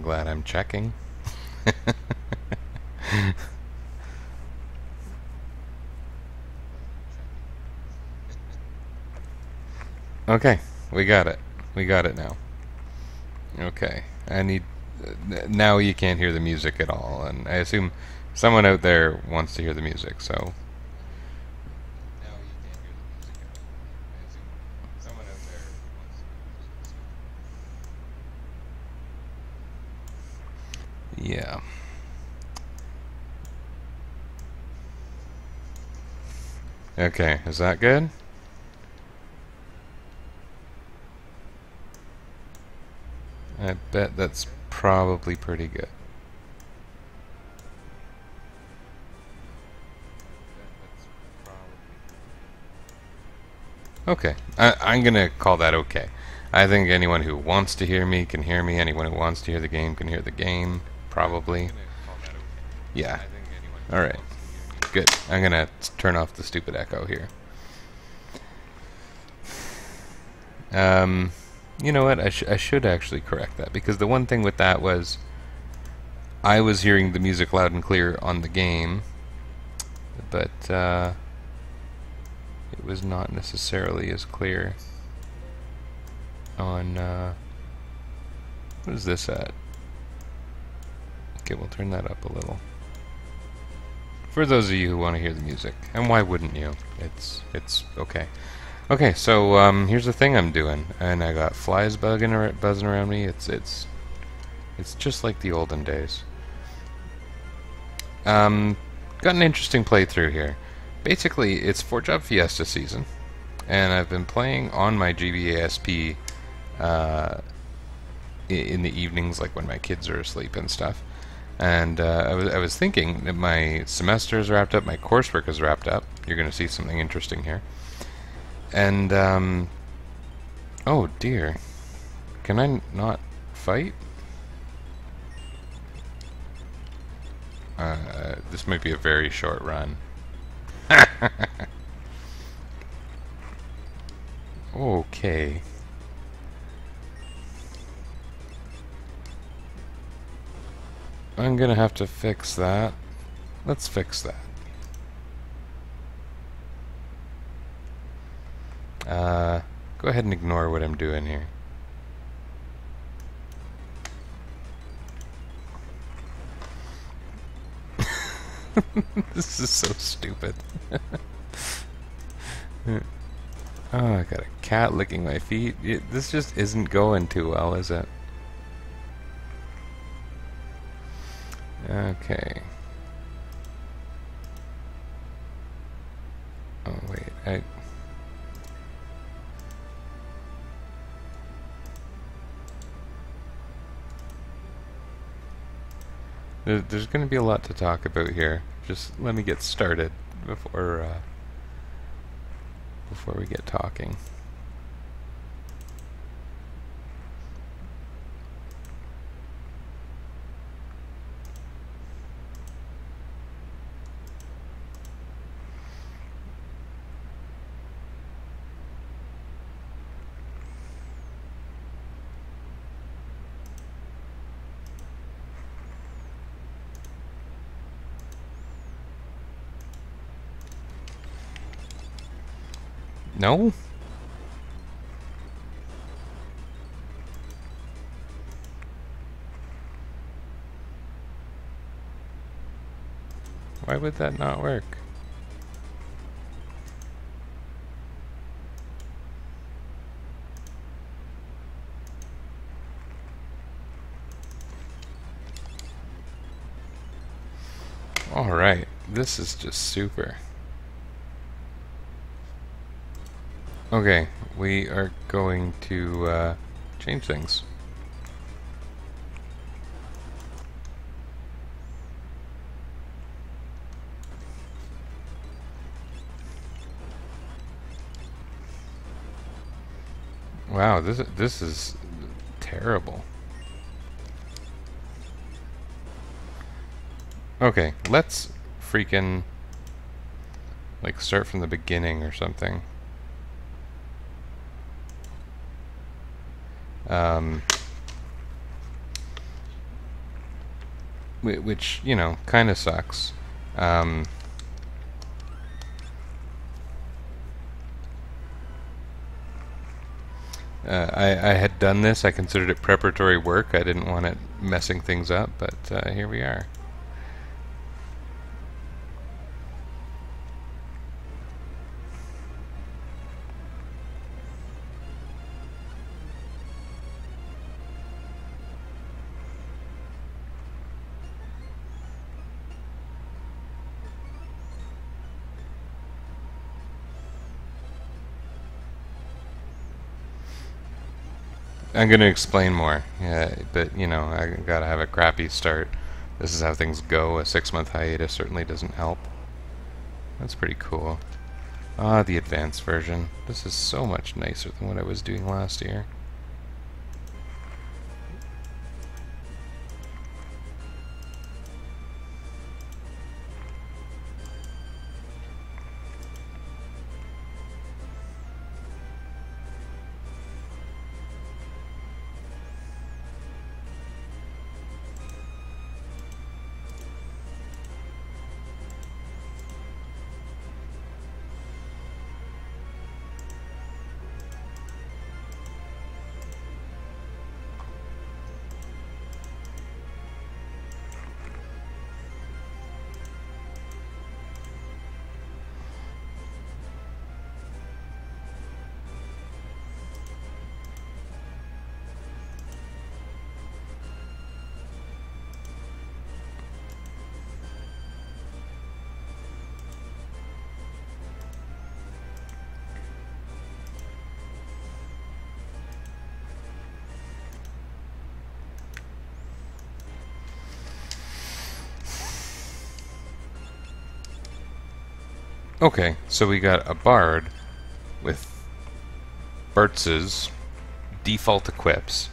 glad I'm checking. Okay, we got it. We got it now. Okay, I need... now you can't hear the music at all, and I assume someone out there wants to hear the music, so... yeah. Okay, is that good? I bet that's probably pretty good. Okay, I'm gonna call that okay. I think anyone who wants to hear me can hear me. Anyone who wants to hear the game can hear the game, probably. Yeah. Alright. Good. I'm gonna turn off the stupid echo here. You know what? I should actually correct that, because the one thing with that was I was hearing the music loud and clear on the game, but it was not necessarily as clear on what is this at? Okay, we'll turn that up a little. For those of you who want to hear the music, and why wouldn't you? It's okay. Okay, so here's the thing I'm doing, and I got flies buzzing around me. It's just like the olden days. Got an interesting playthrough here. Basically, it's 4-Job Fiesta season, and I've been playing on my GBASP in the evenings, like when my kids are asleep and stuff. And I was thinking that my semester is wrapped up, my coursework is wrapped up. You're going to see something interesting here. And, oh dear. Can I not fight? This might be a very short run. Okay. I'm gonna have to fix that. Let's fix that. Go ahead and ignore what I'm doing here. This is so stupid. Oh, I got a cat licking my feet. This just isn't going too well, is it? Okay. Oh, wait. There's going to be a lot to talk about here. Just let me get started before we get talking. No? Why would that not work? Alright, this is just super. Okay, we are going to change things. Wow, this is terrible. Okay, let's freaking like start from the beginning or something. which, you know, kind of sucks. I had done this. I considered it preparatory work. I didn't want it messing things up, but here we are. I'm going to explain more, yeah, but you know, I gotta have a crappy start. This is how things go. A 6-month hiatus certainly doesn't help. That's pretty cool. Ah, the advanced version. This is so much nicer than what I was doing last year. Okay, so we got a bard with Burtz's default equips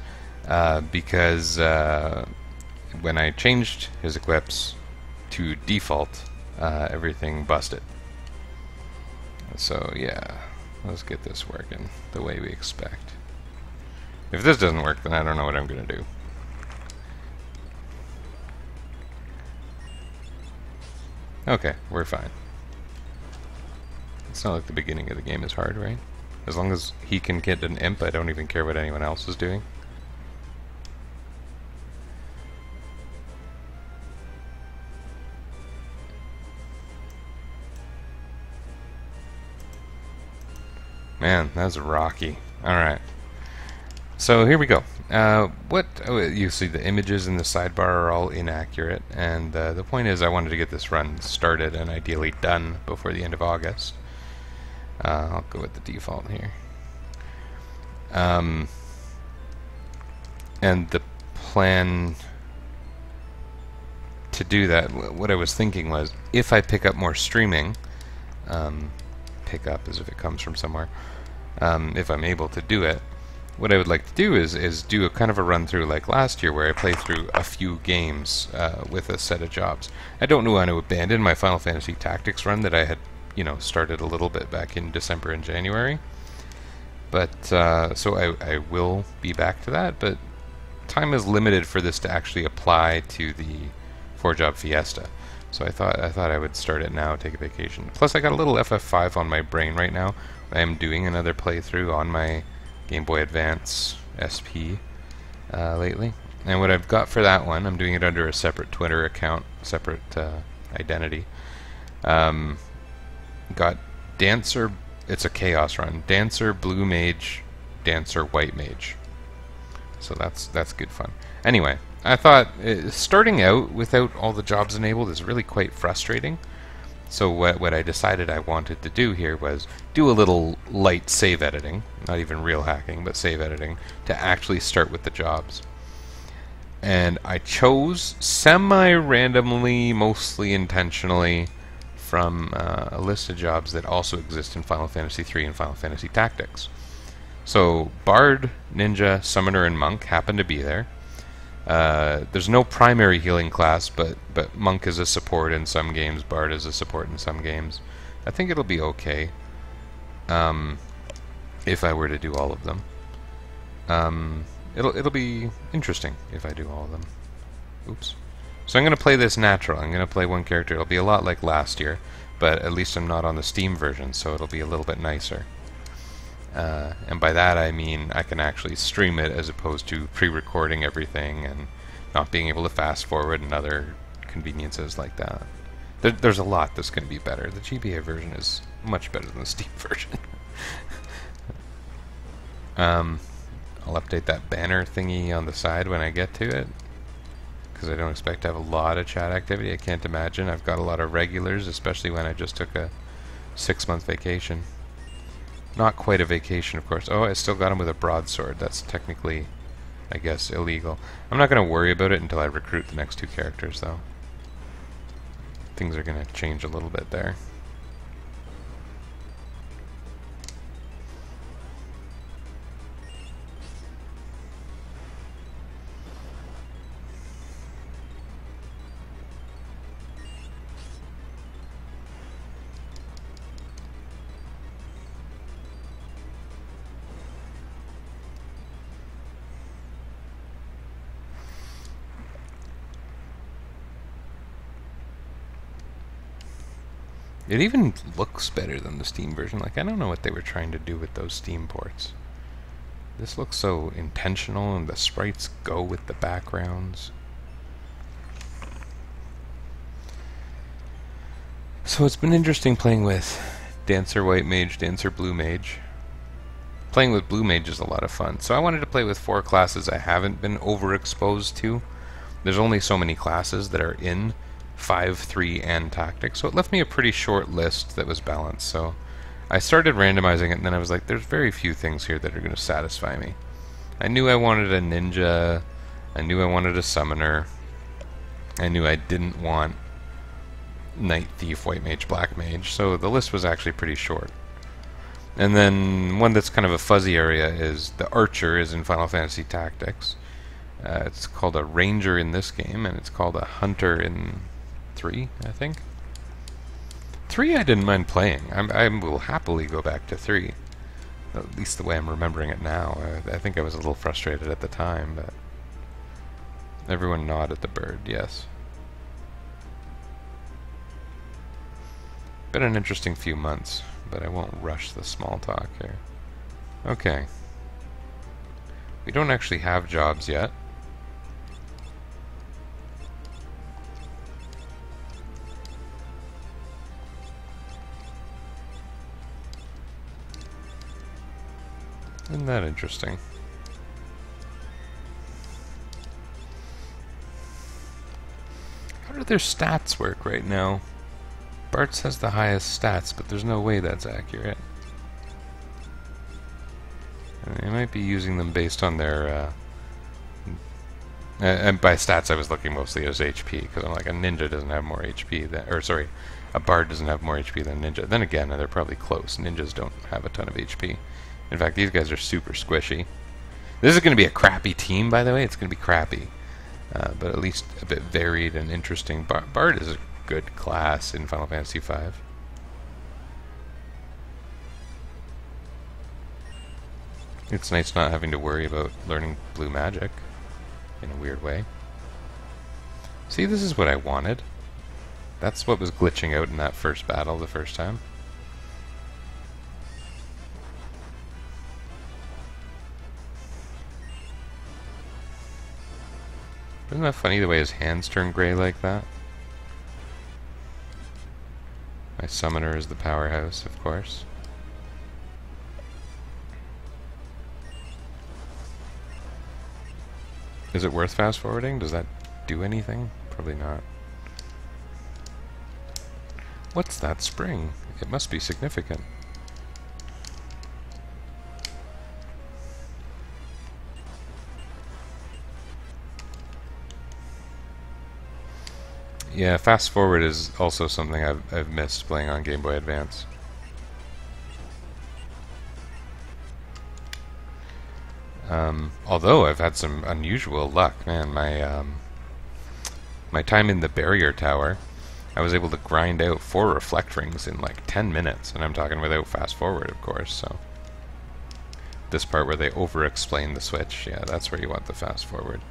because when I changed his equips to default, everything busted. So yeah, let's get this working the way we expect. If this doesn't work, then I don't know what I'm gonna do. Okay, we're fine. It's not like the beginning of the game is hard, right? As long as he can get an imp, I don't even care what anyone else is doing. Man, that's rocky. Alright. So here we go. You see the images in the sidebar are all inaccurate, and the point is I wanted to get this run started and ideally done before the end of August. I'll go with the default here. And the plan to do that, what I was thinking was, if I pick up more streaming, pick up as if it comes from somewhere, if I'm able to do it, what I would like to do is do a kind of a run through like last year where I play through a few games with a set of jobs. I don't want to abandon my Final Fantasy Tactics run that I had, you know, started a little bit back in December and January. But, so I will be back to that, but time is limited for this to actually apply to the 4-job Fiesta. So I thought I would start it now, take a vacation. Plus I got a little FF5 on my brain right now. I am doing another playthrough on my Game Boy Advance SP lately. And what I've got for that one, I'm doing it under a separate Twitter account, separate identity. Got Dancer, it's a Chaos run. Dancer, Blue Mage, Dancer, White Mage. So that's good fun. Anyway, I thought starting out without all the jobs enabled is really quite frustrating. So what I decided I wanted to do here was do a little light save editing, not even real hacking, but save editing, to actually start with the jobs. And I chose semi-randomly, mostly intentionally, from a list of jobs that also exist in Final Fantasy III and Final Fantasy Tactics. So Bard, Ninja, Summoner, and Monk happen to be there. There's no primary healing class, but Monk is a support in some games, Bard is a support in some games. I think it'll be okay if I were to do all of them. It'll be interesting if I do all of them. Oops. So I'm going to play this natural. I'm going to play one character. It'll be a lot like last year, but at least I'm not on the Steam version, so it'll be a little bit nicer. And by that I mean I can actually stream it as opposed to pre-recording everything and not being able to fast forward and other conveniences like that. There's a lot that's going to be better. The GBA version is much better than the Steam version. I'll update that banner thingy on the side when I get to it, because I don't expect to have a lot of chat activity. I can't imagine. I've got a lot of regulars, especially when I just took a 6-month vacation. Not quite a vacation, of course. Oh, I still got him with a broadsword. That's technically, I guess, illegal. I'm not going to worry about it until I recruit the next 2 characters, though. Things are going to change a little bit there. It even looks better than the Steam version. Like, I don't know what they were trying to do with those Steam ports. This looks so intentional, and the sprites go with the backgrounds. So it's been interesting playing with Dancer White Mage, Dancer Blue Mage. Playing with Blue Mage is a lot of fun. So I wanted to play with 4 classes I haven't been overexposed to. There's only so many classes that are in 5, 3, and Tactics, so it left me a pretty short list that was balanced. So I started randomizing it, and then I was like, there's very few things here that are going to satisfy me. I knew I wanted a ninja, I knew I wanted a summoner, I knew I didn't want Knight, Thief, White Mage, Black Mage, so the list was actually pretty short. And then one that's kind of a fuzzy area is the Archer is in Final Fantasy Tactics. It's called a Ranger in this game, and it's called a Hunter in 3, I think. 3 I didn't mind playing. I will happily go back to 3. At least the way I'm remembering it now. I think I was a little frustrated at the time, but... Everyone nodded the bird, yes. Been an interesting few months, but I won't rush the small talk here. Okay. We don't actually have jobs yet. Isn't that interesting? How do their stats work right now? Bart's has the highest stats, but there's no way that's accurate. They might be using them based on their... and by stats I was looking mostly as HP, because I'm like, a ninja doesn't have more HP than... Or sorry, a bard doesn't have more HP than ninja. Then again, they're probably close. Ninjas don't have a ton of HP. In fact, these guys are super squishy. This is going to be a crappy team, by the way. It's going to be crappy. But at least a bit varied and interesting. Bard is a good class in Final Fantasy V. It's nice not having to worry about learning blue magic in a weird way. See, this is what I wanted. That's what was glitching out in that first battle the first time. Isn't that funny, the way his hands turn gray like that? My summoner is the powerhouse, of course. Is it worth fast forwarding? Does that do anything? Probably not. What's that spring? It must be significant. Yeah, fast forward is also something I've missed playing on Game Boy Advance. Although I've had some unusual luck, man. My time in the barrier tower, I was able to grind out 4 reflect rings in like 10 minutes, and I'm talking without fast forward, of course. So this part where they over-explain the switch, yeah, that's where you want the fast forward.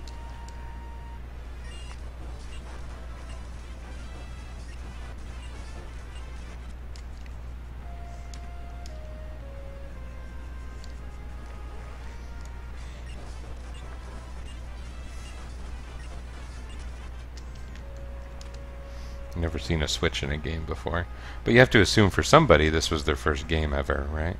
Never seen a switch in a game before. But you have to assume for somebody this was their first game ever, right?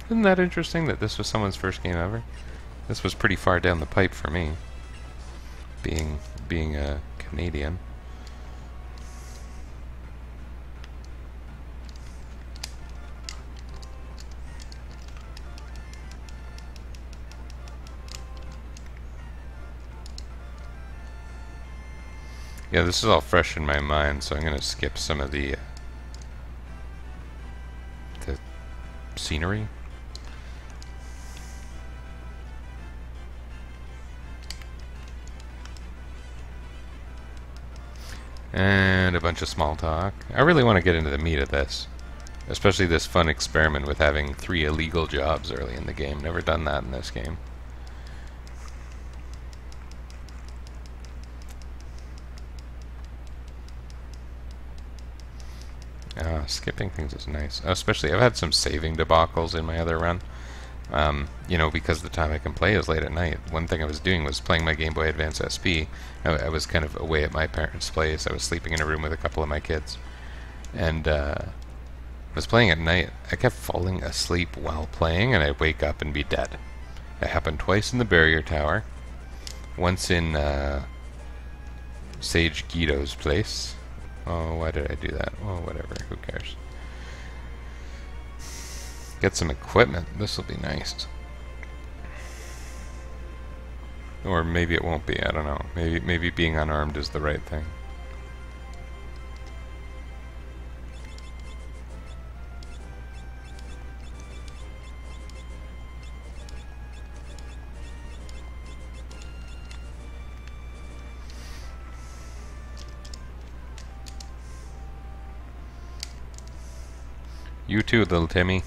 Isn't that interesting that this was someone's first game ever? This was pretty far down the pipe for me, being a Canadian. Yeah, this is all fresh in my mind, so I'm going to skip some of the scenery. And a bunch of small talk. I really want to get into the meat of this. Especially this fun experiment with having 3 illegal jobs early in the game. Never done that in this game. Skipping things is nice. Especially, I've had some saving debacles in my other run. You know, because the time I can play is late at night. One thing I was doing was playing my Game Boy Advance SP. I was kind of away at my parents' place. I was sleeping in a room with a couple of my kids. And was playing at night. I kept falling asleep while playing, and I'd wake up and be dead. It happened twice in the Barrier Tower. Once in Sage Guido's place. Oh, why did I do that? Oh, whatever. Who cares? Get some equipment. This will be nice. Or maybe it won't be. I don't know. Maybe being unarmed is the right thing. You too, little Timmy.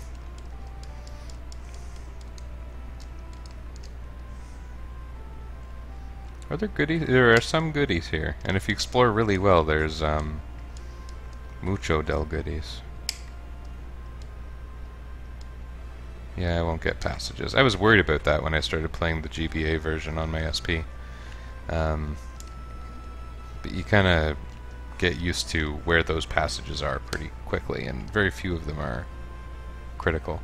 Are there goodies? There are some goodies here, and if you explore really well, there's mucho del goodies. Yeah, I won't get passages. I was worried about that when I started playing the GBA version on my SP. But you kind of get used to where those passages are pretty quickly, and very few of them are critical.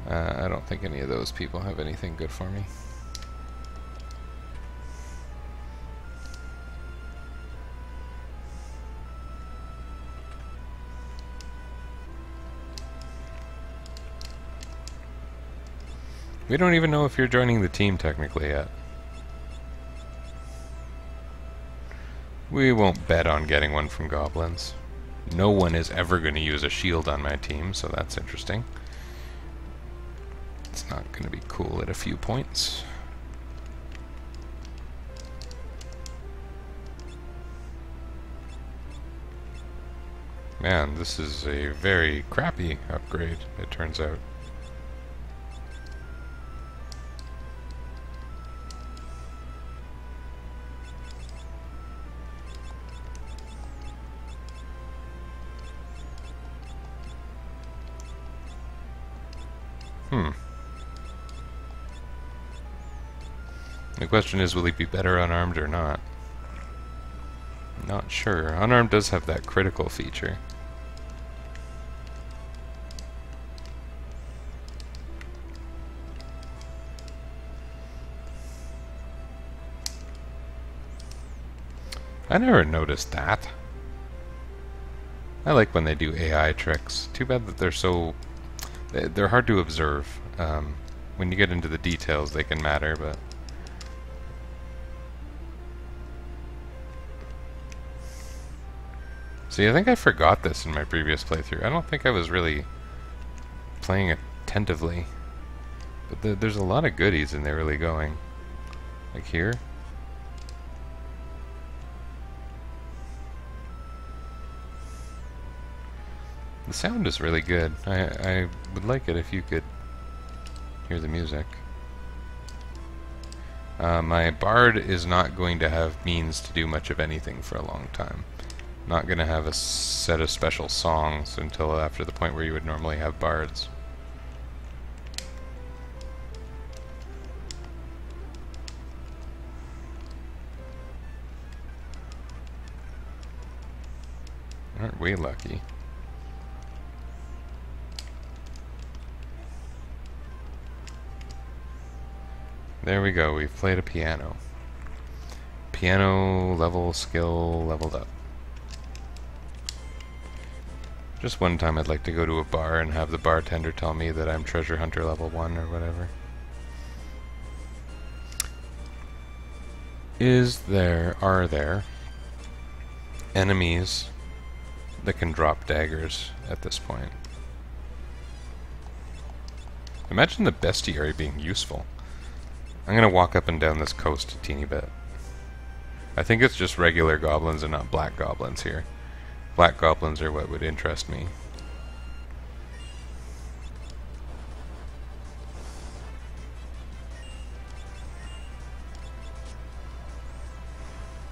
I don't think any of those people have anything good for me. We don't even know if you're joining the team technically yet. We won't bet on getting one from goblins. No one is ever going to use a shield on my team, so that's interesting. It's not going to be cool at a few points. Man, this is a very crappy upgrade, it turns out. The question is, will he be better unarmed or not? Not sure. Unarmed does have that critical feature. I never noticed that. I like when they do AI tricks. Too bad that they're hard to observe. When you get into the details, they can matter, but... See, I think I forgot this in my previous playthrough. I don't think I was really playing attentively. But there's a lot of goodies in there really going. Like here. The sound is really good. I would like it if you could hear the music. My bard is not going to have means to do much of anything for a long time. Not going to have a set of special songs until after the point where you would normally have bards. way lucky. There we go, we've played a piano. Piano level skill leveled up. Just one time I'd like to go to a bar and have the bartender tell me that I'm treasure hunter level 1 or whatever. Are there enemies that can drop daggers at this point? Imagine the bestiary being useful. I'm gonna walk up and down this coast a teeny bit. I think it's just regular goblins and not black goblins here. Black goblins are what would interest me.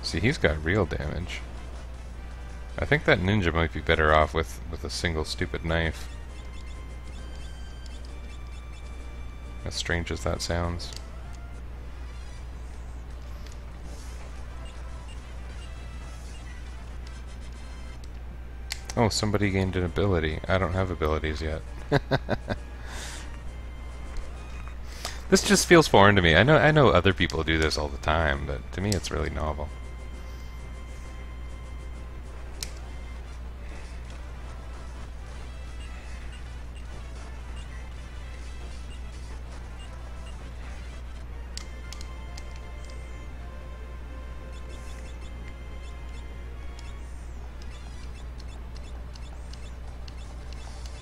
See, he's got real damage. I think that ninja might be better off with a single stupid knife. As strange as that sounds. Oh, somebody gained an ability. I don't have abilities yet. This just feels foreign to me. I know other people do this all the time, but to me it's really novel.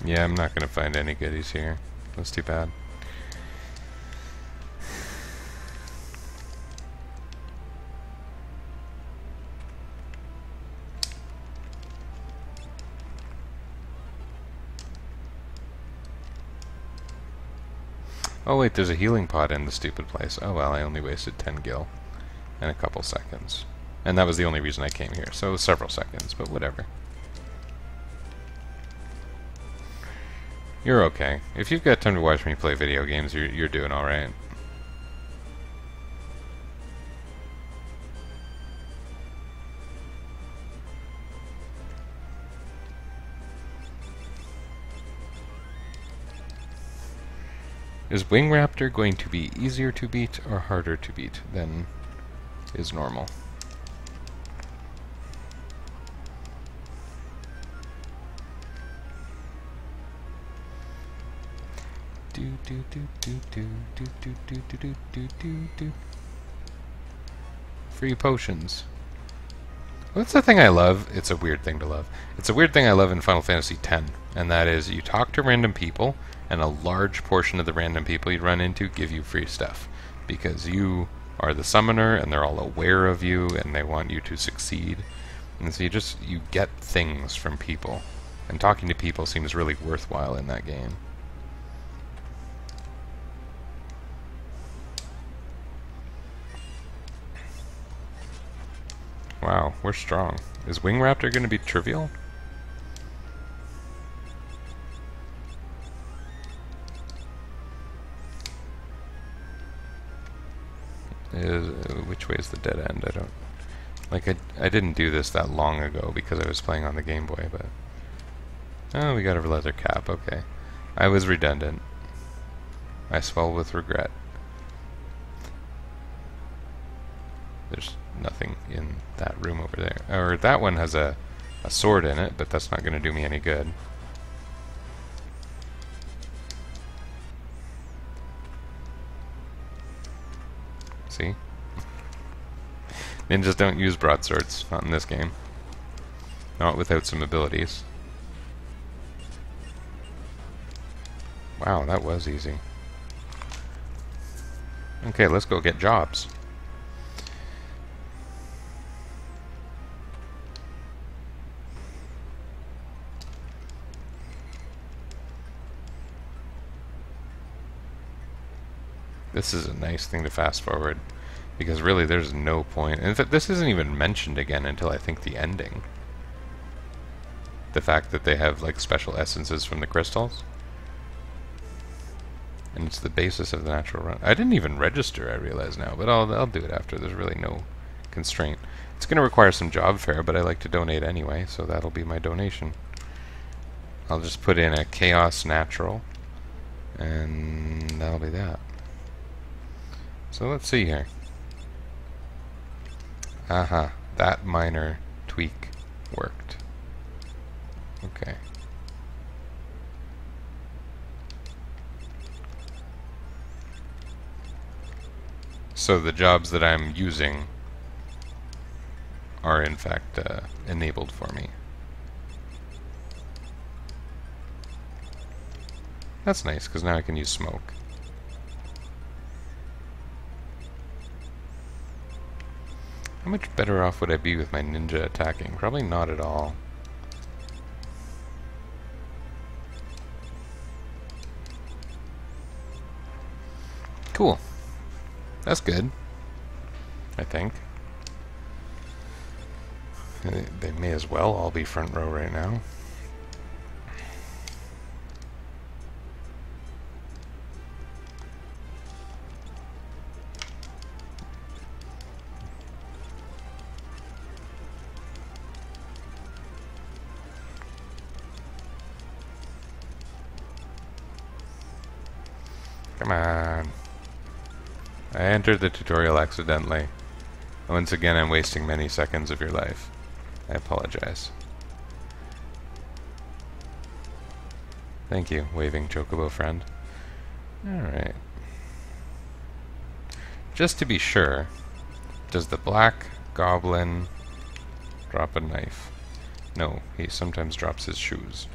Yeah, I'm not going to find any goodies here. That's too bad. Oh wait, there's a healing pot in the stupid place. Oh well, I only wasted 10 gil in a couple seconds. And that was the only reason I came here, so several seconds, but whatever. You're okay. If you've got time to watch me play video games, you're doing alright. Is Wing Raptor going to be easier to beat or harder to beat than is normal? Free potions. Well, that's the thing I love. It's a weird thing to love. It's a weird thing I love in Final Fantasy X, and that is you talk to random people, and a large portion of the random people you run into give you free stuff, because you are the summoner, and they're all aware of you, and they want you to succeed. And so you get things from people, and talking to people seems really worthwhile in that game. Wow, we're strong. Is Wing Raptor going to be trivial? Which way is the dead end? I don't... Like, I didn't do this that long ago because I was playing on the Game Boy, but... Oh, we got a leather cap, okay. I was redundant. I swell with regret. There's nothing in that room over there. Or that one has a sword in it, but that's not going to do me any good. See? Ninjas don't use broadswords, not in this game. Not without some abilities. Wow, that was easy. Okay, let's go get jobs. This is a nice thing to fast forward, because really there's no point. In fact, this isn't even mentioned again until I think the ending. The fact that they have like special essences from the crystals. And it's the basis of the natural run. I didn't even register, I realize now, but I'll do it after. There's really no constraint. It's going to require some job fare, but I like to donate anyway, so that'll be my donation. I'll just put in a Chaos Natural, and that'll be that. So let's see here. Aha, that minor tweak worked. Okay. So the jobs that I'm using are in fact enabled for me. That's nice, because now I can use smoke. How much better off would I be with my ninja attacking? Probably not at all. Cool. That's good, I think. They may as well all be front row right now. Come on. I entered the tutorial accidentally. Once again, I'm wasting many seconds of your life. I apologize. Thank you, waving chocobo friend. Alright. Just to be sure, does the black goblin drop a knife? No, he sometimes drops his shoes.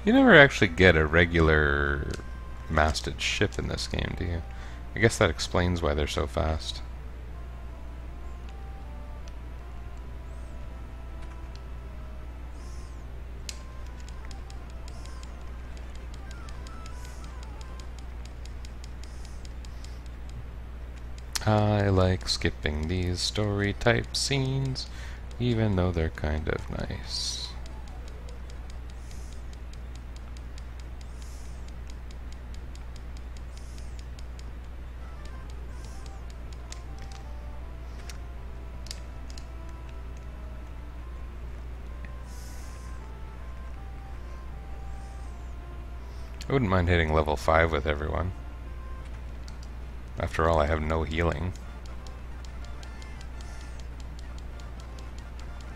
You never actually get a regular masted ship in this game, do you? I guess that explains why they're so fast. I like skipping these story type scenes, even though they're kind of nice. I wouldn't mind hitting level 5 with everyone. After all, I have no healing.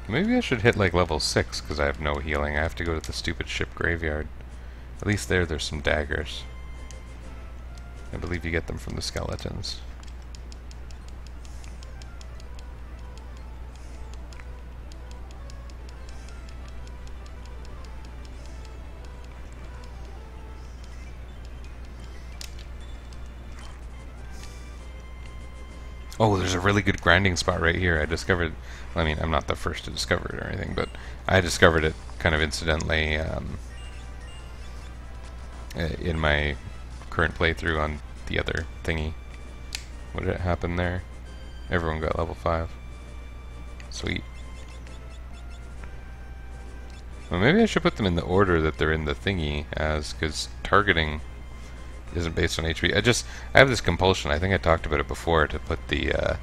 Maybe I should hit like level 6 because I have no healing. I have to go to the stupid ship graveyard. At least there's some daggers. I believe you get them from the skeletons. Oh, there's a really good grinding spot right here. I discovered, well, I mean, I'm not the first to discover it or anything, but I discovered it kind of incidentally in my current playthrough on the other thingy. What did it happen there? Everyone got level 5. Sweet. Well, maybe I should put them in the order that they're in the thingy as, because targeting isn't based on HP. I have this compulsion, I think I talked about it before, to put the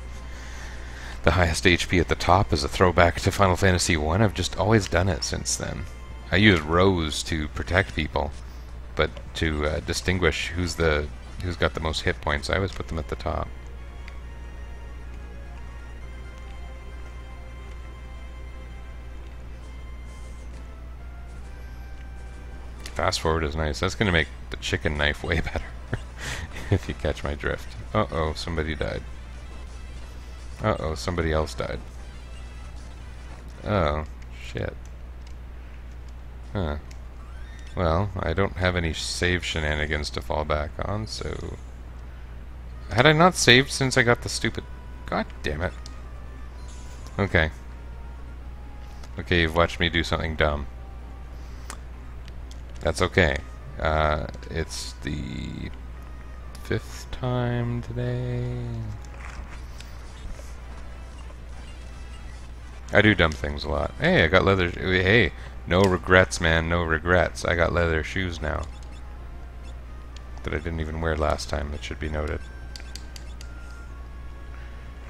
highest HP at the top as a throwback to Final Fantasy 1. I've just always done it since then. I use rows to protect people, but to distinguish who's got the most hit points, I always put them at the top. Fast forward is nice. That's going to make the chicken knife way better, if you catch my drift. Uh-oh, somebody died. Uh-oh, somebody else died. Oh, shit. Huh. Well, I don't have any save shenanigans to fall back on, so... Had I not saved since I got the stupid... God damn it. Okay. Okay, you've watched me do something dumb. That's okay. It's the 5th time today. I do dumb things a lot. Hey, I got leather. Hey, no regrets, man. No regrets. I got leather shoes now that I didn't even wear last time. It should be noted.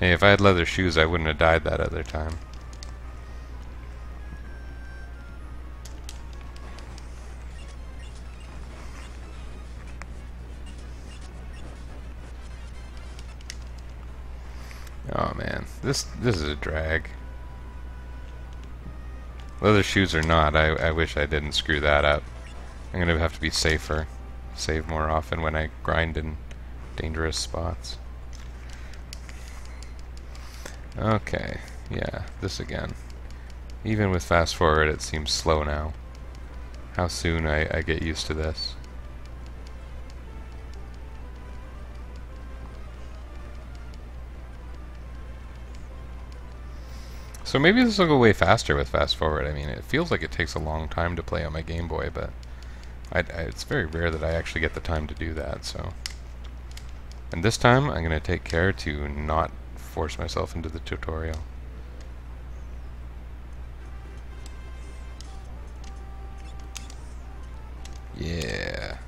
Hey, if I had leather shoes, I wouldn't have died that other time. Oh man, this is a drag. Leather shoes or not, I wish I didn't screw that up. I'm gonna have to be safer. Save more often when I grind in dangerous spots. Okay, yeah, this again. Even with fast forward, it seems slow now. How soon I get used to this. So maybe this will go way faster with fast forward. I mean, it feels like it takes a long time to play on my Game Boy, but it's very rare that I actually get the time to do that, so. And this time, I'm going to take care to not force myself into the tutorial. Yeah.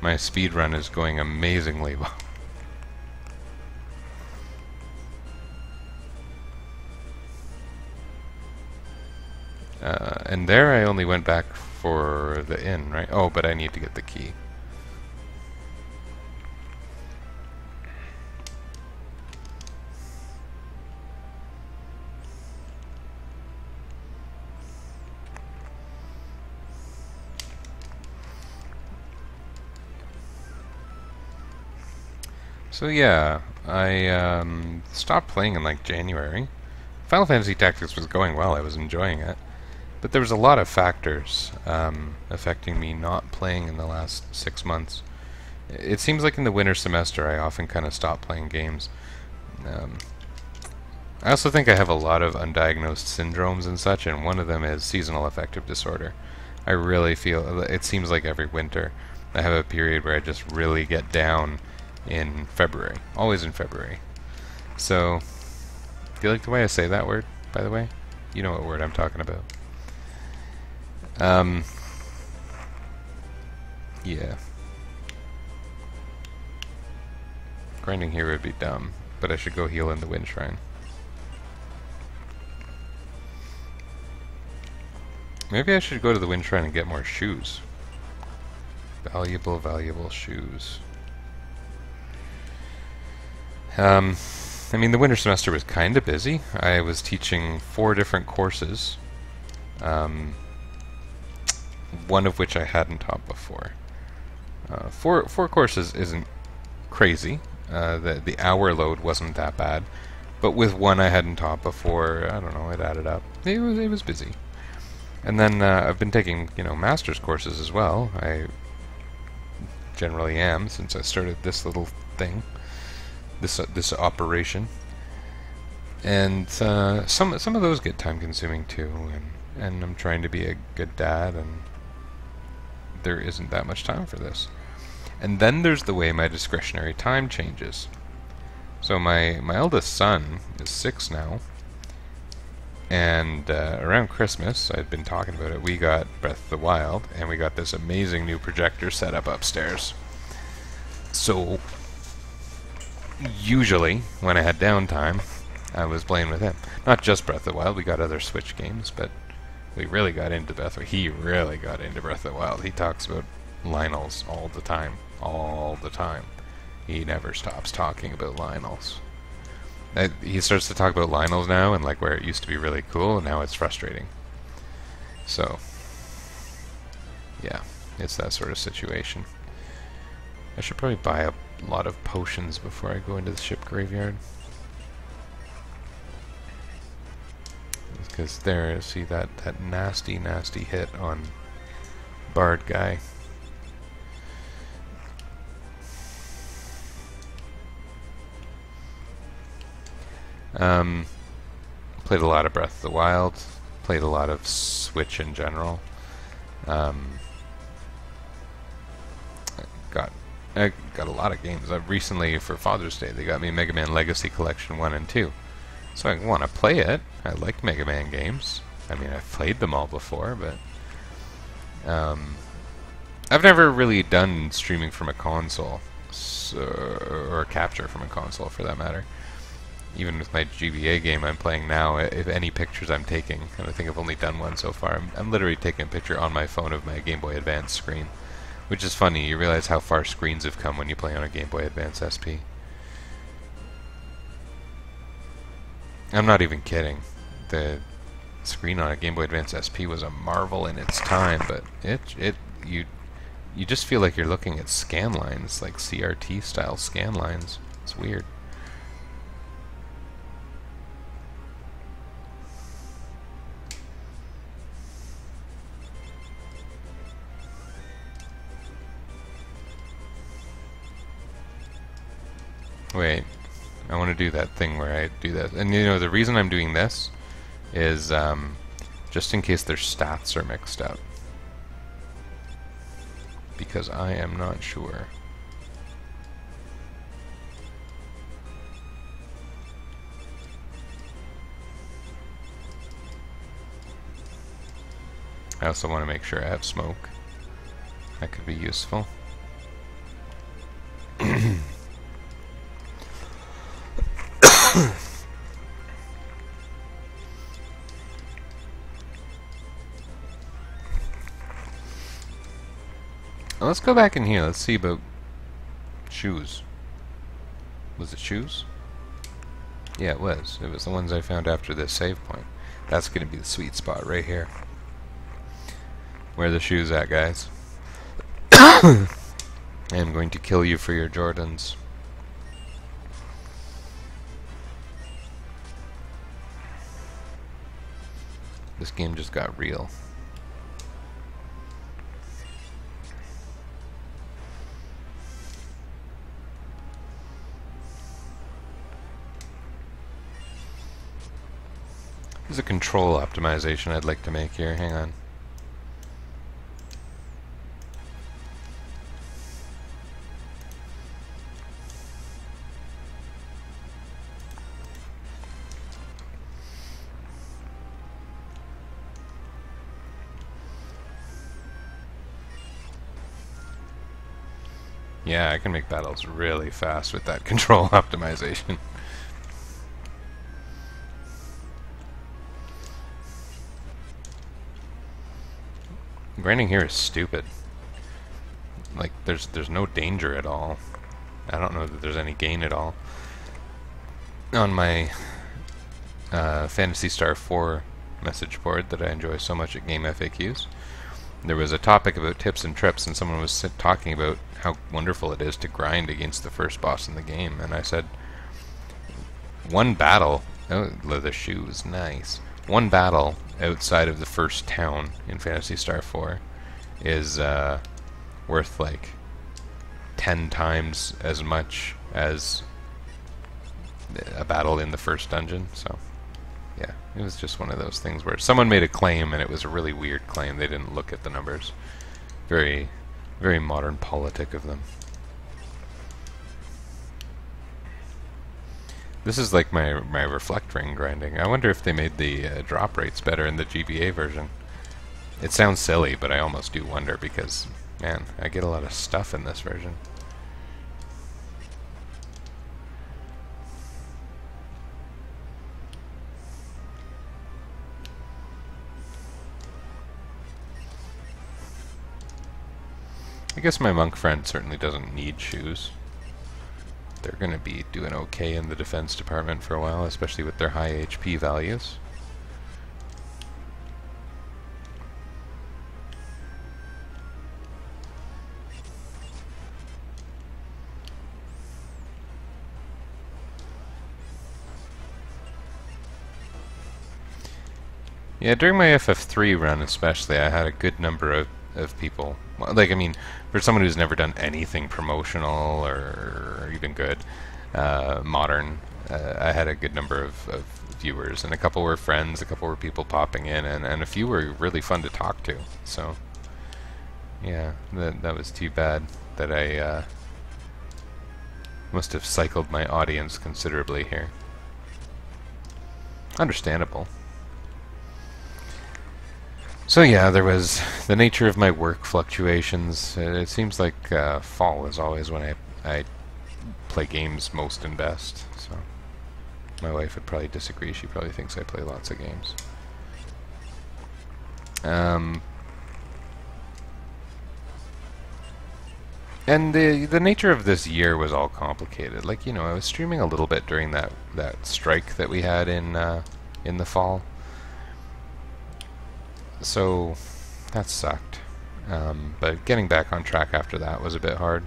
My speed run is going amazingly well. And there I only went back for the inn, right? Oh, but I need to get the key. So yeah, I stopped playing in like January. Final Fantasy Tactics was going well, I was enjoying it. But there was a lot of factors affecting me not playing in the last 6 months. It seems like in the winter semester I often kind of stop playing games. I also think I have a lot of undiagnosed syndromes and such, and one of them is seasonal affective disorder. I really feel, it seems like every winter I have a period where I just really get down in February. Always in February. So, do you like the way I say that word, by the way? You know what word I'm talking about. Yeah. Grinding here would be dumb, but I should go heal in the Wind Shrine. Maybe I should go to the Wind Shrine and get more shoes. Valuable, valuable shoes. I mean, the winter semester was kind of busy. I was teaching 4 different courses. One of which I hadn't taught before. Four courses isn't crazy. The hour load wasn't that bad, but with one I hadn't taught before, I don't know, it added up. It was busy. And then I've been taking, master's courses as well. I generally am, since I started this little thing, this operation. And some of those get time consuming too, and I'm trying to be a good dad, and there isn't that much time for this. And then there's the way my discretionary time changes. So my eldest son is 6 now, and around Christmas, I'd been talking about it, we got Breath of the Wild, and we got this amazing new projector set up upstairs. So usually, when I had downtime, I was playing with him. Not just Breath of the Wild, we got other Switch games, but we really got into Breath of the Wild. He really got into Breath of the Wild. He talks about Lionels all the time. All the time. He never stops talking about Lionels. He starts to talk about Lionels now, and like where it used to be really cool, and now it's frustrating. So, yeah, it's that sort of situation. I should probably buy a lot of potions before I go into the ship graveyard. Because there, see that nasty hit on Bard guy. Played a lot of Breath of the Wild, played a lot of Switch in general. Um, got I got a lot of games. Recently, for Father's Day, they got me Mega Man Legacy Collection 1 and 2. So I want to play it. I like Mega Man games. I mean, I've played them all before, but I've never really done streaming from a console, or capture from a console for that matter. Even with my GBA game I'm playing now, if any pictures I'm taking, and I think I've only done one so far, I'm literally taking a picture on my phone of my Game Boy Advance screen. Which is funny, you realize how far screens have come when you play on a Game Boy Advance SP. I'm not even kidding. The screen on a Game Boy Advance SP was a marvel in its time, but you just feel like you're looking at scan lines, like CRT style scan lines. It's weird. Wait, I want to do that thing where I do that. And you know, the reason I'm doing this is just in case their stats are mixed up. Because I am not sure. I also want to make sure I have smoke. That could be useful. Let's go back in here. Let's see about shoes. Was it shoes? Yeah, it was. It was the ones I found after this save point. That's going to be the sweet spot right here. Where are the shoes at, guys? I am going to kill you for your Jordans. This game just got real. There's a control optimization I'd like to make here. Hang on. Yeah, I can make battles really fast with that control optimization. Grinding here is stupid. Like, there's no danger at all. I don't know that there's any gain at all. On my Phantasy Star 4 message board that I enjoy so much at Game FAQs, there was a topic about tips and trips, and someone was talking about how wonderful it is to grind against the first boss in the game, and I said, one battle, oh, leather shoes, nice. One battle outside of the first town in Phantasy Star 4 is worth like 10 times as much as a battle in the first dungeon, so yeah, it was just one of those things where someone made a claim and it was a really weird claim. They didn't look at the numbers. Very, very modern politic of them. This is like my reflect ring grinding. I wonder if they made the drop rates better in the GBA version. It sounds silly, but I almost do wonder because, man, I get a lot of stuff in this version. I guess my monk friend certainly doesn't need shoes. They're going to be doing okay in the defense department for a while, especially with their high HP values. Yeah, during my FF3 run especially, I had a good number of people. Like, I mean, for someone who's never done anything promotional or even good, modern, I had a good number of viewers, and a couple were friends, a couple were people popping in, and a few were really fun to talk to. So, Yeah, that was too bad that I must have cycled my audience considerably here. Understandable. So yeah, there was the nature of my work fluctuations. It seems like fall is always when I play games most and best. So my wife would probably disagree. She probably thinks I play lots of games. And the nature of this year was all complicated. Like, you know, I was streaming a little bit during that strike that we had in the fall. So that sucked. But getting back on track after that was a bit hard.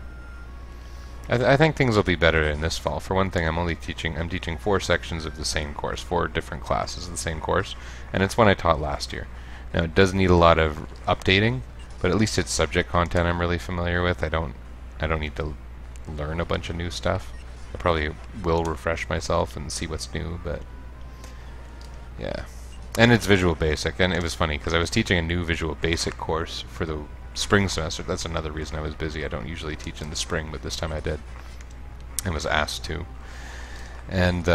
I think things will be better in this fall. For one thing, I'm teaching 4 sections of the same course, 4 different classes of the same course, and it's one I taught last year. Now, it does need a lot of updating, but at least it's subject content I'm really familiar with. I don't need to learn a bunch of new stuff. I probably will refresh myself and see what's new, but yeah. And it's Visual Basic, and it was funny because I was teaching a new Visual Basic course for the spring semester. That's another reason I was busy. I don't usually teach in the spring, but this time I did. I was asked to. And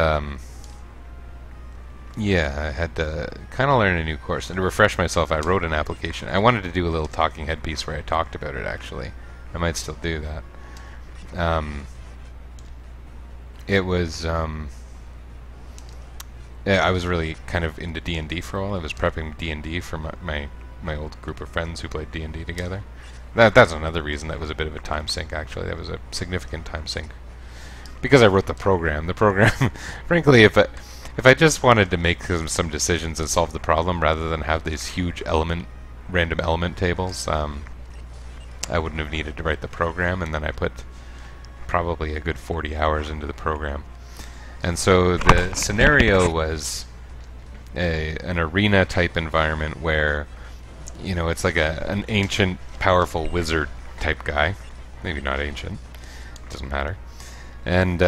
yeah, I had to kind of learn a new course. And to refresh myself, I wrote an application. I wanted to do a little talking head piece where I talked about it, actually. I might still do that. It was... yeah, I was really kind of into D&D for a while. I was prepping D&D for my old group of friends who played D&D together. That's another reason that was a bit of a time sink, actually. That was a significant time sink. Because I wrote the program. The program, frankly, if I just wanted to make some decisions and solve the problem rather than have these huge random element tables, I wouldn't have needed to write the program, and then I put probably a good 40 hours into the program. And so the scenario was an arena type environment where, you know, it's like an ancient, powerful wizard type guy. Maybe not ancient. Doesn't matter. And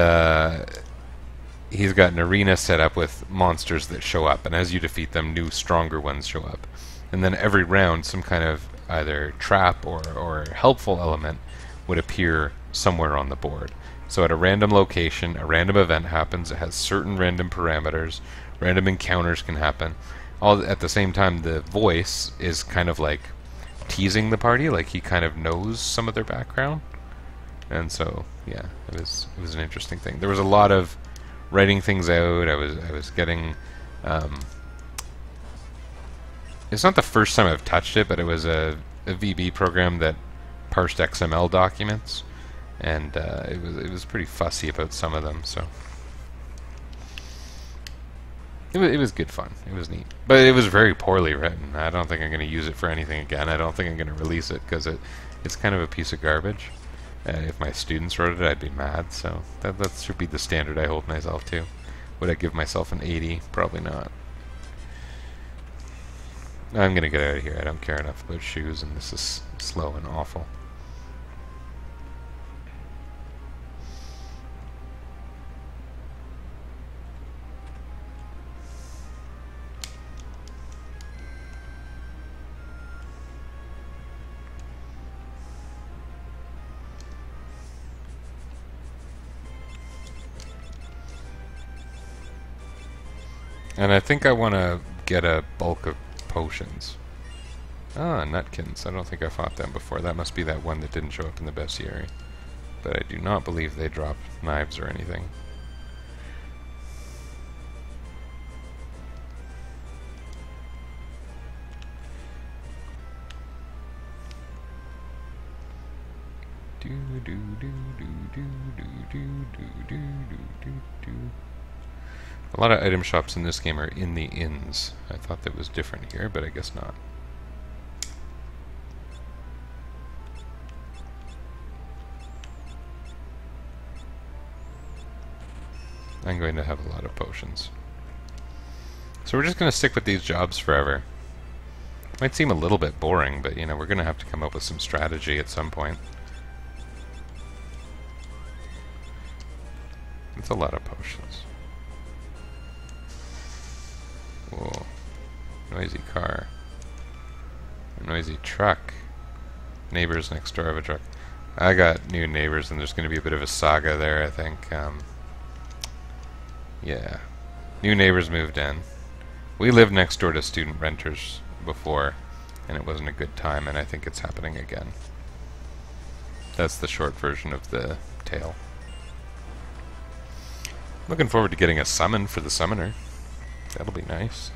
he's got an arena set up with monsters that show up, and as you defeat them, new, stronger ones show up. And then every round, some kind of either trap or helpful element would appear somewhere on the board. So at a random location, a random event happens. It has certain random parameters. Random encounters can happen. All at the same time, the voice is kind of like teasing the party, like he kind of knows some of their background. And so, yeah, it was an interesting thing. There was a lot of writing things out. I was getting. It's not the first time I've touched it, but it was a VB program that parsed XML documents. And it was pretty fussy about some of them, so it was good fun. It was neat, but it was very poorly written. I don't think I'm going to use it for anything again. I don't think I'm going to release it because it's kind of a piece of garbage. If my students wrote it, I'd be mad. So that should be the standard I hold myself to. Would I give myself an 80? Probably not. I'm going to get out of here. I don't care enough about shoes, and this is slow and awful. And I think I want to get a bulk of potions. Ah, Nutkins. I don't think I fought them before. That must be that one that didn't show up in the bestiary. But I do not believe they drop knives or anything. Do do do do do do do do do do do. A lot of item shops in this game are in the inns. I thought that was different here, but I guess not. I'm going to have a lot of potions. So we're just going to stick with these jobs forever. Might seem a little bit boring, but you know, we're going to have to come up with some strategy at some point. It's a lot of potions. Whoa. Noisy car. A noisy truck. Neighbors next door have a truck. I got new neighbors, and there's going to be a bit of a saga there, I think. Yeah. New neighbors moved in. We lived next door to student renters before, and it wasn't a good time, and I think it's happening again. That's the short version of the tale. Looking forward to getting a summon for the summoner. That'll be nice.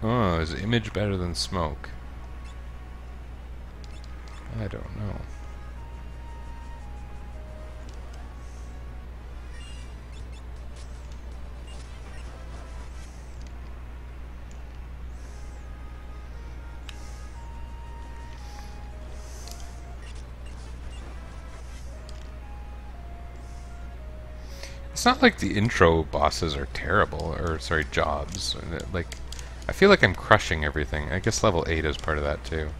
Oh, is image better than smoke? I don't know. It's not like the intro bosses are terrible, or sorry, jobs. Like, I feel like I'm crushing everything. I guess level 8 is part of that too.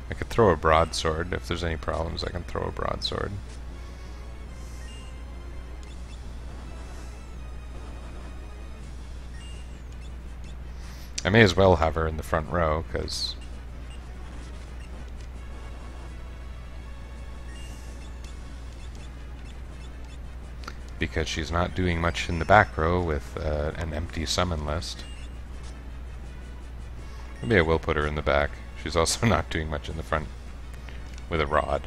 I could throw a broadsword. If there's any problems, I can throw a broadsword. I may as well have her in the front row, because she's not doing much in the back row with an empty summon list. Maybe I will put her in the back. She's also not doing much in the front with a rod.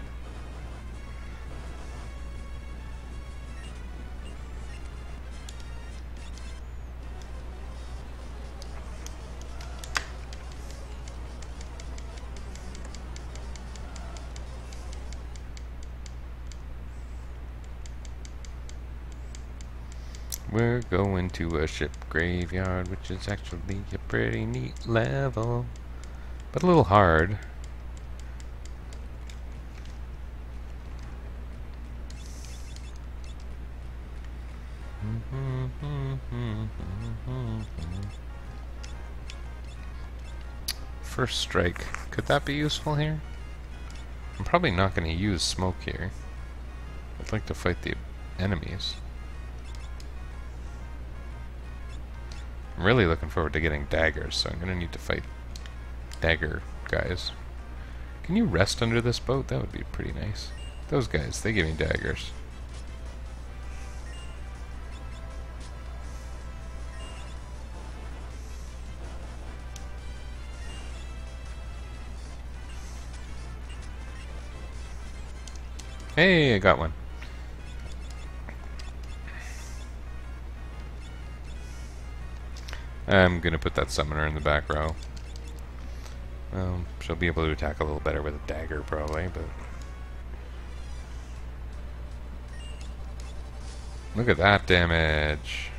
We're going to a ship graveyard, which is actually a pretty neat level, but a little hard. First strike. Could that be useful here? I'm probably not going to use smoke here. I'd like to fight the enemies. I'm really looking forward to getting daggers, so I'm going to need to fight dagger guys. Can you rest under this boat? That would be pretty nice. Those guys, they give me daggers. Hey, I got one. I'm gonna put that summoner in the back row. She'll be able to attack a little better with a dagger, probably, but... Look at that damage!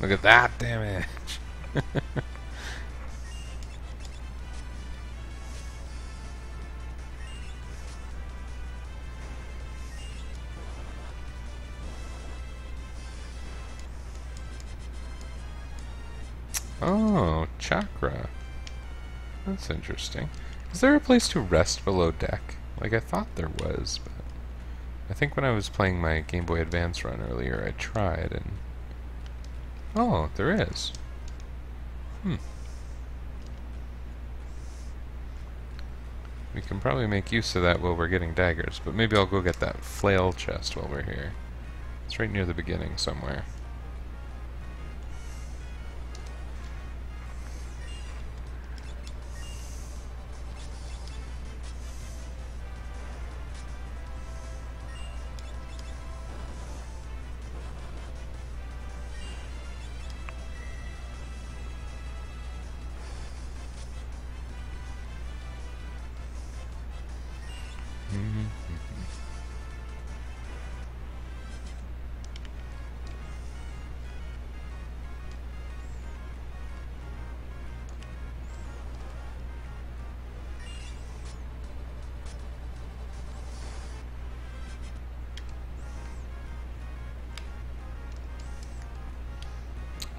Look at that damage! Oh, chakra. That's interesting. Is there a place to rest below deck? Like, I thought there was, but... I think when I was playing my Game Boy Advance run earlier, I tried, and... Oh, there is. We can probably make use of that while we're getting daggers, but maybe I'll go get that flail chest while we're here. It's right near the beginning somewhere.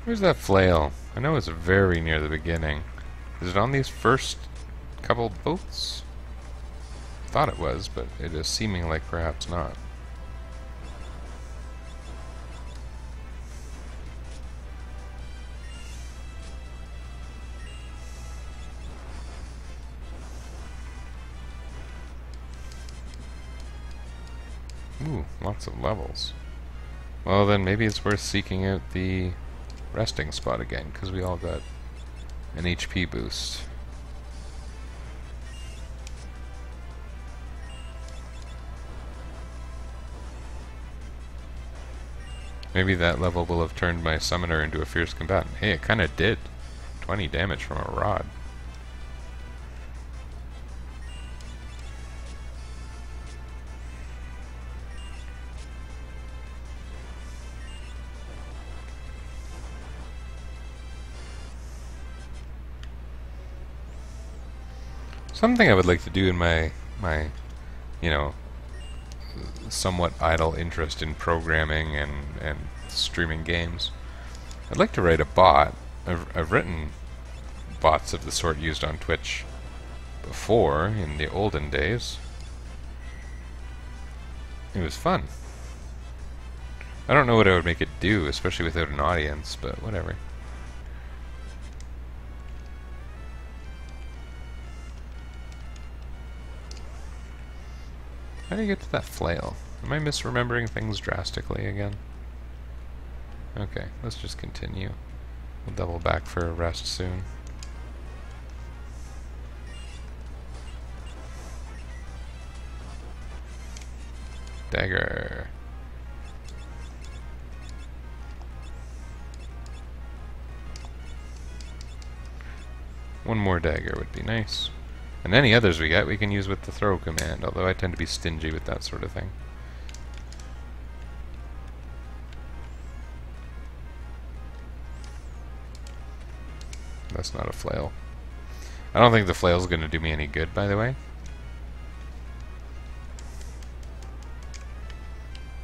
Where's that flail? I know it's very near the beginning. Is it on these first couple boats? Thought it was, but it is seeming like perhaps not. Ooh, lots of levels. Well, then maybe it's worth seeking out the resting spot again, because we all got an HP boost. Maybe that level will have turned my summoner into a fierce combatant. Hey, it kinda did. 20 damage from a rod. Something I would like to do in my, you know, somewhat idle interest in programming and streaming games. I'd like to write a bot. I've written bots of the sort used on Twitch before, in the olden days. It was fun. I don't know what I would make it do, especially without an audience, but whatever. How do you get to that flail? Am I misremembering things drastically again? Okay, let's just continue. We'll double back for a rest soon. Dagger. One more dagger would be nice. And any others we get, we can use with the throw command, although I tend to be stingy with that sort of thing. That's not a flail. I don't think the flail's going to do me any good, by the way.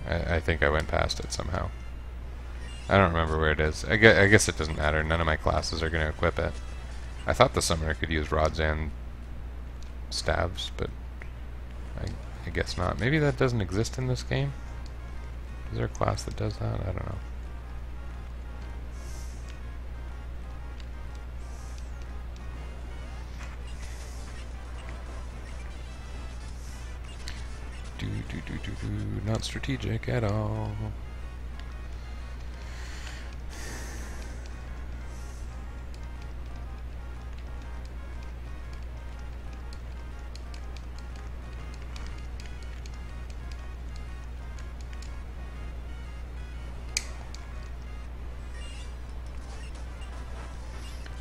I think I went past it somehow. I don't remember where it is. I guess it doesn't matter. None of my classes are going to equip it. I thought the summoner could use rods and stabs, but I guess not. Maybe that doesn't exist in this game? Is there a class that does that? I don't know. Not strategic at all.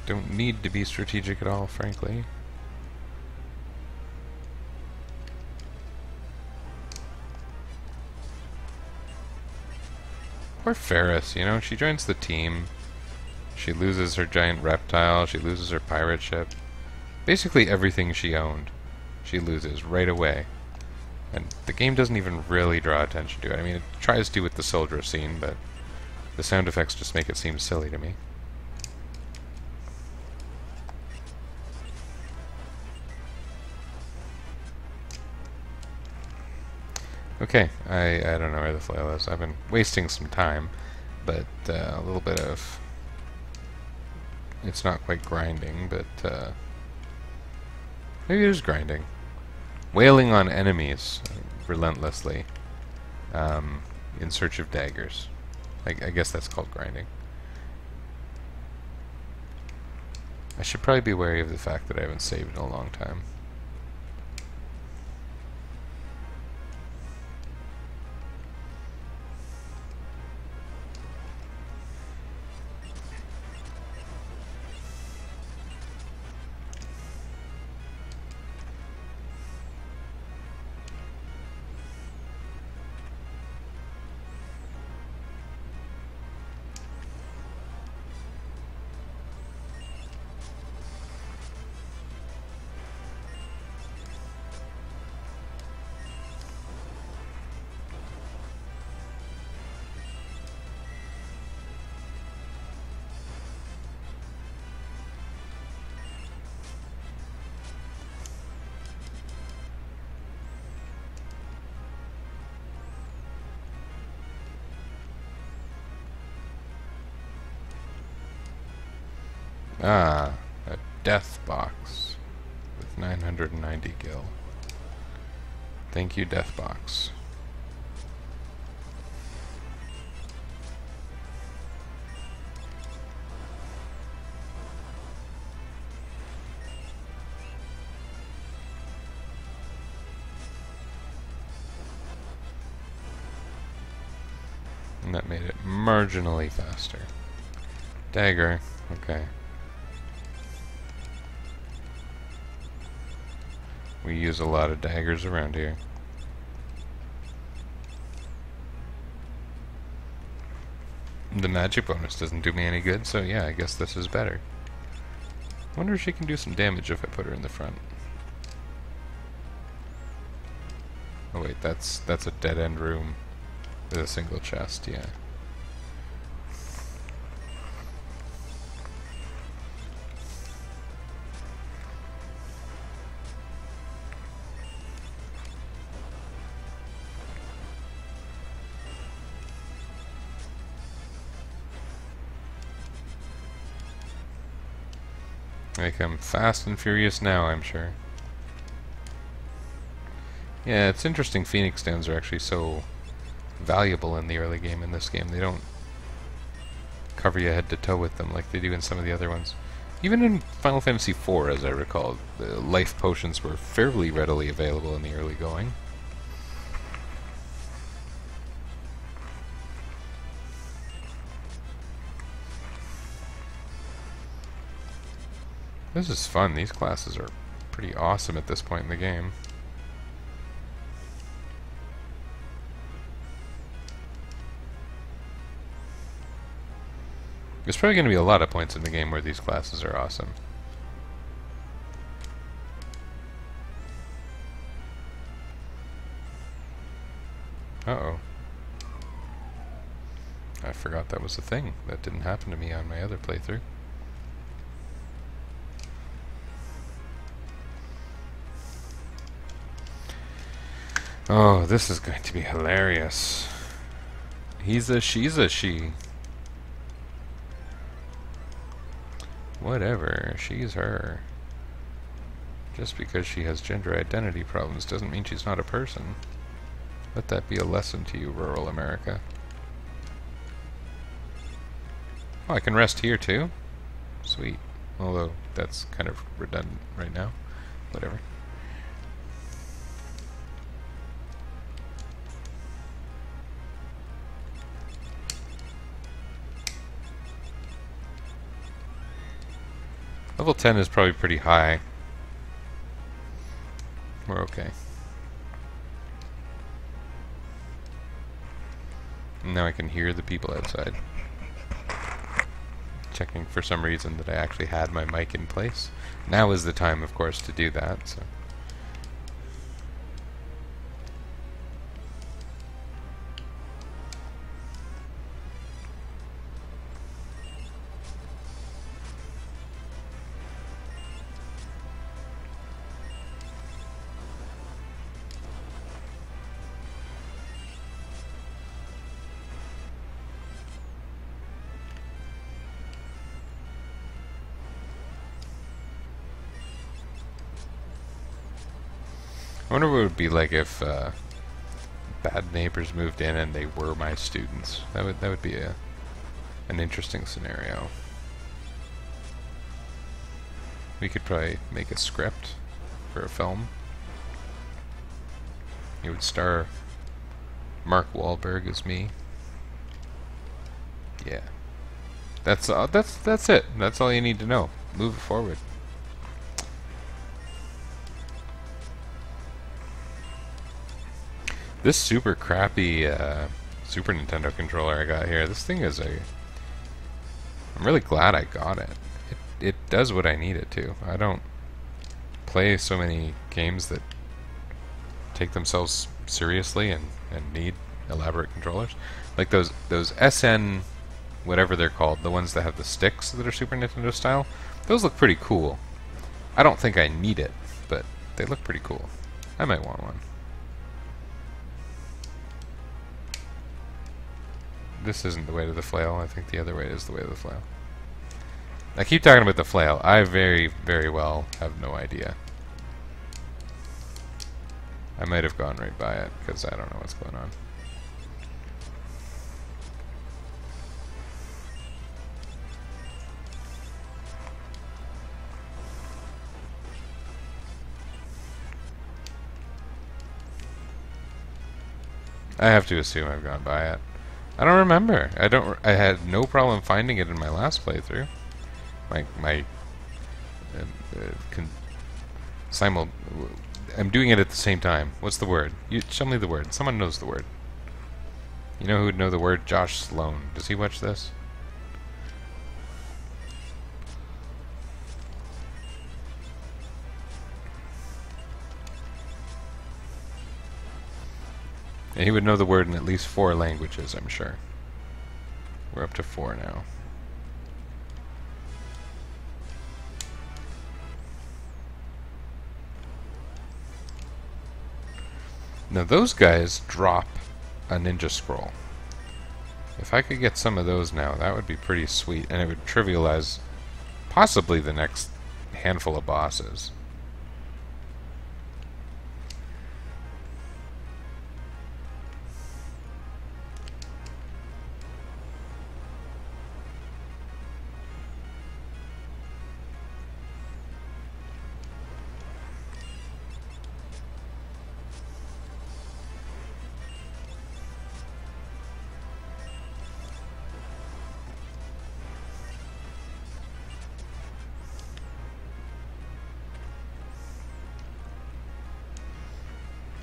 Don't need to be strategic at all, frankly. Poor Ferris, you know, she joins the team. She loses her giant reptile, she loses her pirate ship. Basically everything she owned, she loses right away. And the game doesn't even really draw attention to it. I mean, it tries to with the soldier scene, but the sound effects just make it seem silly to me. Okay, I don't know where the flail is. I've been wasting some time, but a little bit of... It's not quite grinding, but maybe it is grinding. Wailing on enemies relentlessly in search of daggers. I guess that's called grinding. I should probably be wary of the fact that I haven't saved in a long time. Ah, a death box with 990 gil. Thank you, death box. And that made it marginally faster. Dagger, okay. We use a lot of daggers around here. The magic bonus doesn't do me any good, so yeah, I guess this is better. Wonder if she can do some damage if I put her in the front. Oh wait, that's a dead-end room with a single chest, yeah. I come fast and furious now, I'm sure. Yeah, it's interesting Phoenix stones are actually so valuable in the early game in this game. They don't cover you head to toe with them like they do in some of the other ones. Even in Final Fantasy IV, as I recall, the life potions were fairly readily available in the early going. This is fun. These classes are pretty awesome at this point in the game. There's probably going to be a lot of points in the game where these classes are awesome. Uh-oh. I forgot that was a thing. That didn't happen to me on my other playthrough. Oh, this is going to be hilarious. He's a she's a she. Whatever, she's her. Just because she has gender identity problems doesn't mean she's not a person. Let that be a lesson to you, rural America. Oh, I can rest here too? Sweet. Although, that's kind of redundant right now. Whatever. Level 10 is probably pretty high. We're okay. And now I can hear the people outside. Checking for some reason that I actually had my mic in place. Now is the time, of course, to do that, so. I wonder what it would be like if bad neighbors moved in and they were my students. That would be an interesting scenario. We could probably make a script for a film. It would star Mark Wahlberg as me. Yeah, that's it. That's all you need to know. Move it forward. This super crappy Super Nintendo controller I got here, this thing is I'm really glad I got it. It does what I need it to. I don't play so many games that take themselves seriously and need elaborate controllers. Like those SN, whatever they're called, the ones that have the sticks that are Super Nintendo style, those look pretty cool. I don't think I need it, but they look pretty cool. I might want one. This isn't the way to the flail. I think the other way is the way to the flail. I keep talking about the flail. I very, very well have no idea. I might have gone right by it, because I don't know what's going on. I have to assume I've gone by it. I don't remember. I had no problem finding it in my last playthrough. My I'm doing it at the same time. What's the word? You show me the word. Someone knows the word. You know who would know the word? Josh Sloan. Does he watch this? And he would know the word in at least 4 languages, I'm sure. We're up to 4 now. Now those guys drop a ninja scroll. If I could get some of those now, that would be pretty sweet, and it would trivialize possibly the next handful of bosses.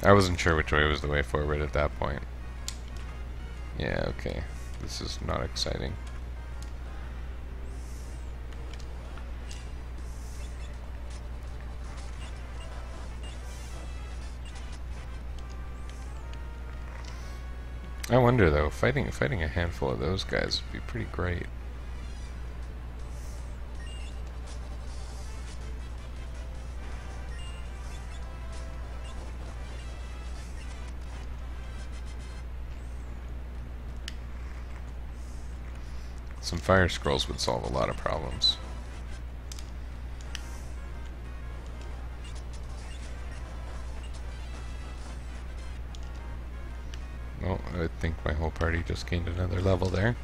I wasn't sure which way was the way forward at that point. Yeah, okay. This is not exciting. I wonder though, fighting a handful of those guys would be pretty great. Some fire scrolls would solve a lot of problems. Oh, I think my whole party just gained another level there.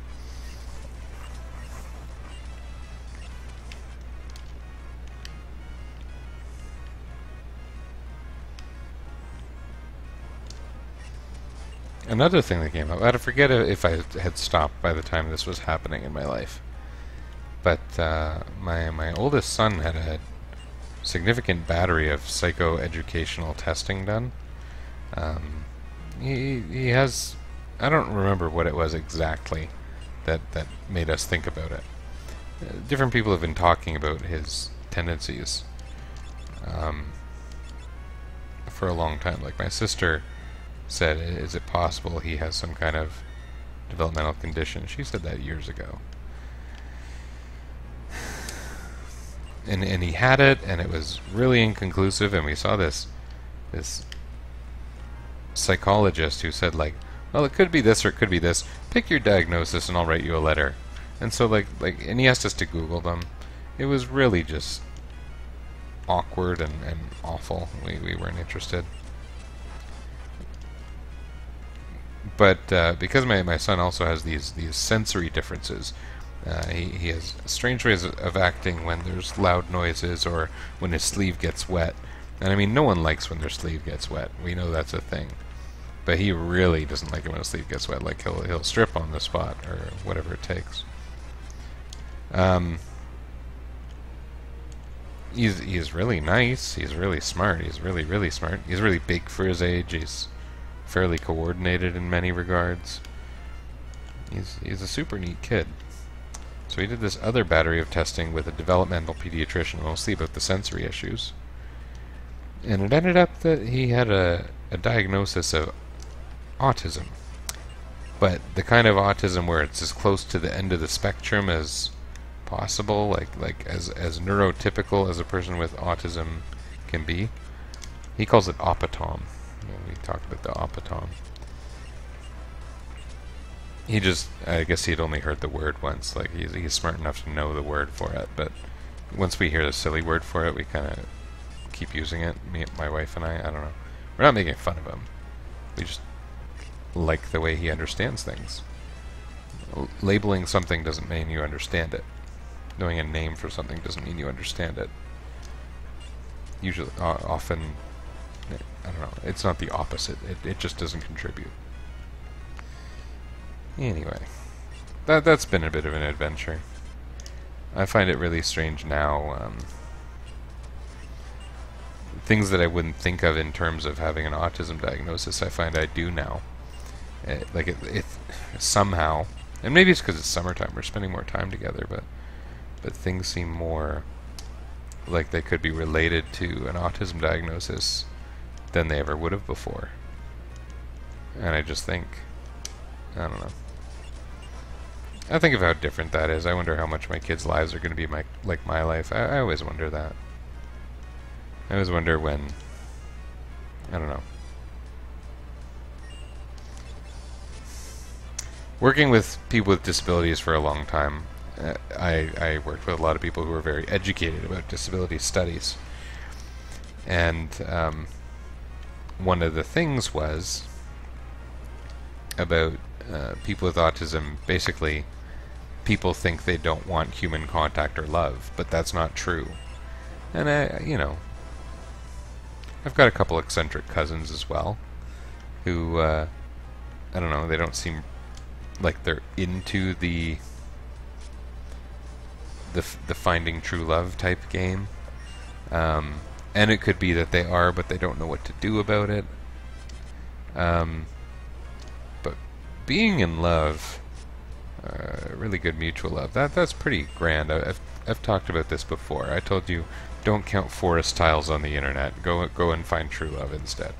Another thing that came up, I forget if I had stopped by the time this was happening in my life, but my oldest son had a significant battery of psychoeducational testing done. He has, I don't remember what it was exactly that made us think about it. Different people have been talking about his tendencies for a long time. Like my sister said, is it possible he has some kind of developmental condition? She said that years ago. And he had it, and it was really inconclusive, and we saw this psychologist who said, like, well, it could be this or it could be this. Pick your diagnosis and I'll write you a letter. And so, and he asked us to Google them. It was really just awkward and awful. We weren't interested. But because my son also has these sensory differences, he has strange ways of acting when there's loud noises or when his sleeve gets wet. And I mean, no one likes when their sleeve gets wet. We know that's a thing. But he really doesn't like it when his sleeve gets wet. Like he'll strip on the spot or whatever it takes. He's really nice. He's really smart. He's really smart. He's really big for his age. He's fairly coordinated in many regards. He's a super neat kid. So he did this other battery of testing with a developmental pediatrician, mostly about the sensory issues. And it ended up that he had a diagnosis of autism. But the kind of autism where it's as close to the end of the spectrum as possible, like as neurotypical as a person with autism can be. He calls it opatom. We talked about the opatom. He just, I guess he'd only heard the word once. Like, he's smart enough to know the word for it, but once we hear the silly word for it, we kind of keep using it. My wife and I don't know. We're not making fun of him. We just like the way he understands things. Labeling something doesn't mean you understand it. Knowing a name for something doesn't mean you understand it. Usually, often, I don't know, it's not the opposite. It just doesn't contribute. Anyway, that's been a bit of an adventure. I find it really strange now. Things that I wouldn't think of in terms of having an autism diagnosis, I find I do now. Like it somehow, and maybe it's because it's summertime, we're spending more time together, but things seem more like they could be related to an autism diagnosis than they ever would have before. And I just think, I don't know. I think of how different that is. I wonder how much my kids' lives are going to be like my life. I always wonder that. I always wonder when, I don't know. Working with people with disabilities for a long time, I worked with a lot of people who were very educated about disability studies. And one of the things was about people with autism, basically, people think they don't want human contact or love, but that's not true. And I've got a couple eccentric cousins as well, who, I don't know, they don't seem like they're into the finding true love type game. And it could be that they are, but they don't know what to do about it. But being in love, really good mutual love, that's pretty grand. I've talked about this before. I told you, don't count forest tiles on the internet. Go and find true love instead.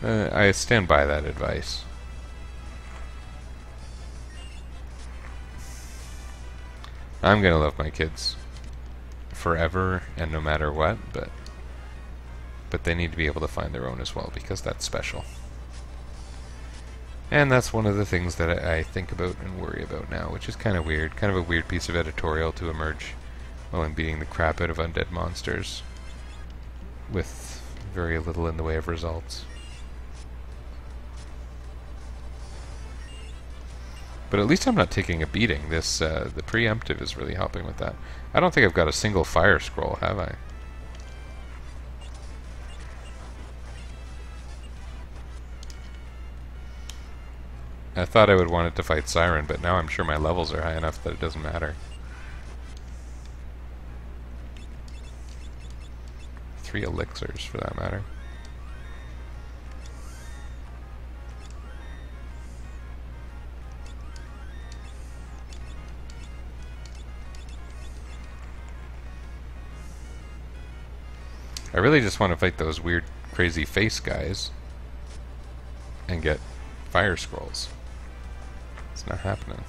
I stand by that advice. I'm gonna love my kids forever and no matter what, but they need to be able to find their own as well, because that's special. And that's one of the things that I think about and worry about now, which is kind of weird. Kind of a weird piece of editorial to emerge while I'm beating the crap out of undead monsters with very little in the way of results. But at least I'm not taking a beating. The preemptive is really helping with that. I don't think I've got a single fire scroll, have I? I thought I would want it to fight Siren, but now I'm sure my levels are high enough that it doesn't matter. 3 elixirs, for that matter. I really just want to fight those weird, crazy face guys and get fire scrolls. It's not happening.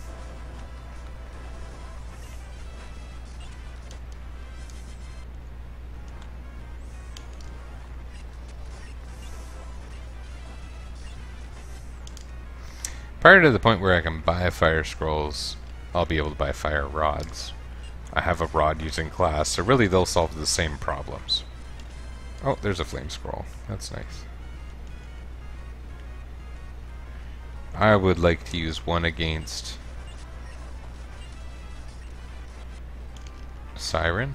Prior to the point where I can buy fire scrolls, I'll be able to buy fire rods. I have a rod using class, so really they'll solve the same problems. Oh, there's a flame scroll. That's nice. I would like to use one against Siren.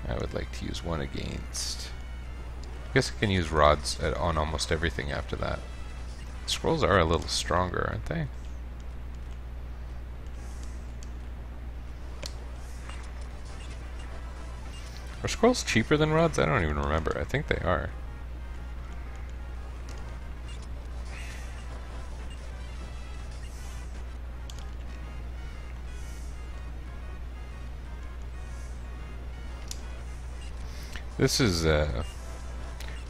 I would like to use one against... I guess I can use rods on almost everything after that. Scrolls are a little stronger, aren't they? Are scrolls cheaper than rods? I don't even remember. I think they are. This is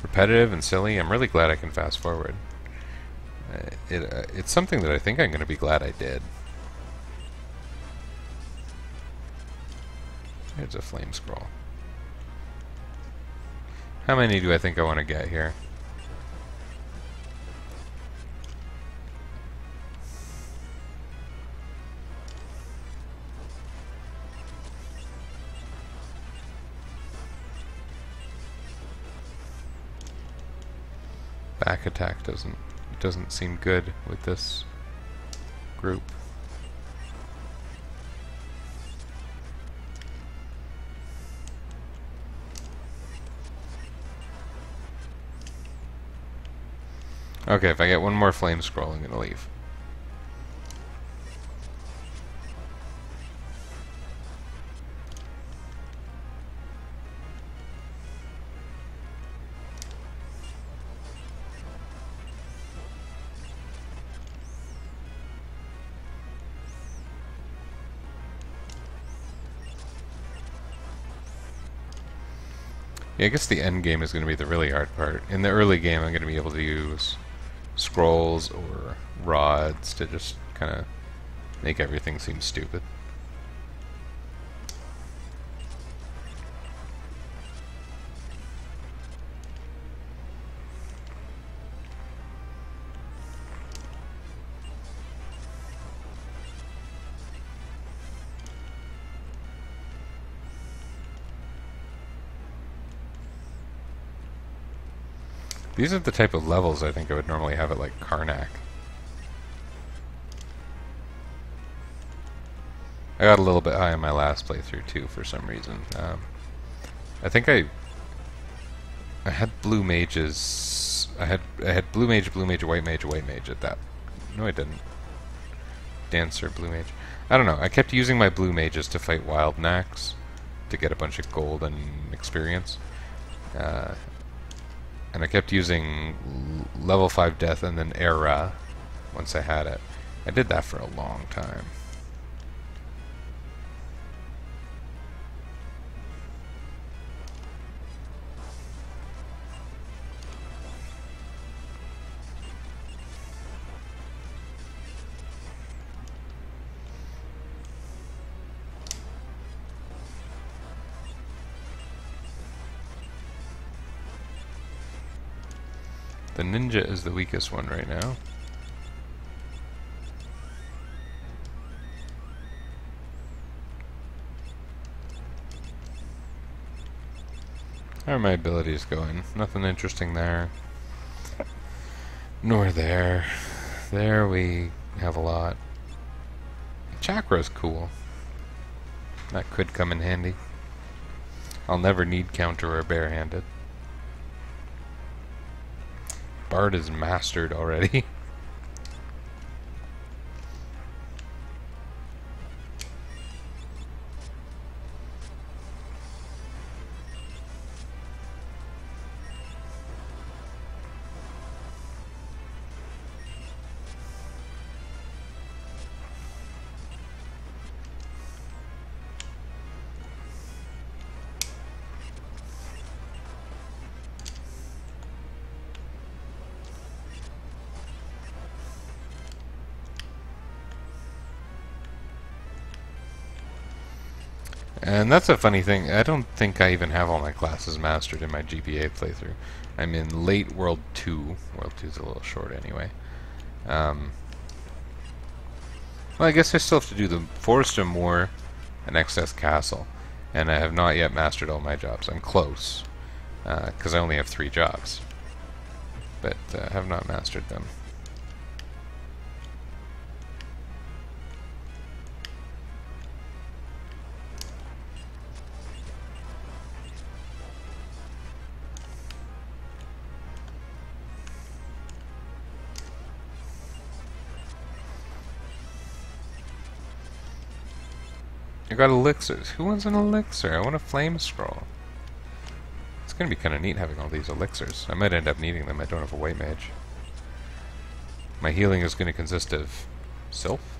repetitive and silly. I'm really glad I can fast forward. It's something that I think I'm going to be glad I did. Here's a flame scroll. How many do I think I want to get here? Back attack doesn't seem good with this group. Okay, if I get one more flame scroll, I'm gonna leave. Yeah, I guess the end game is going to be the really hard part. In the early game, I'm going to be able to use scrolls or rods to just kind of make everything seem stupid. These are the type of levels I think I would normally have at like Karnak. I got a little bit high in my last playthrough too for some reason. I think I had blue mages. I had blue mage, white mage at that. No, I didn't. Dancer, blue mage. I don't know. I kept using my blue mages to fight wild knacks to get a bunch of gold and experience. And I kept using level 5 death and then era once I had it. I did that for a long time. The ninja is the weakest one right now. How are my abilities going? Nothing interesting there. Nor there. There we have a lot. Chakra's cool. That could come in handy. I'll never need counter or barehanded. Bard is mastered already. And that's a funny thing. I don't think I even have all my classes mastered in my GBA playthrough. I'm in late World 2. World 2 is a little short anyway. Well, I guess I still have to do the Forest of Moor and Excess Castle. And I have not yet mastered all my jobs. I'm close, because I only have 3 jobs. But I have not mastered them. I got elixirs. Who wants an elixir? I want a flame scroll. It's gonna be kind of neat having all these elixirs. I might end up needing them. I don't have a white mage. My healing is going to consist of Sylph.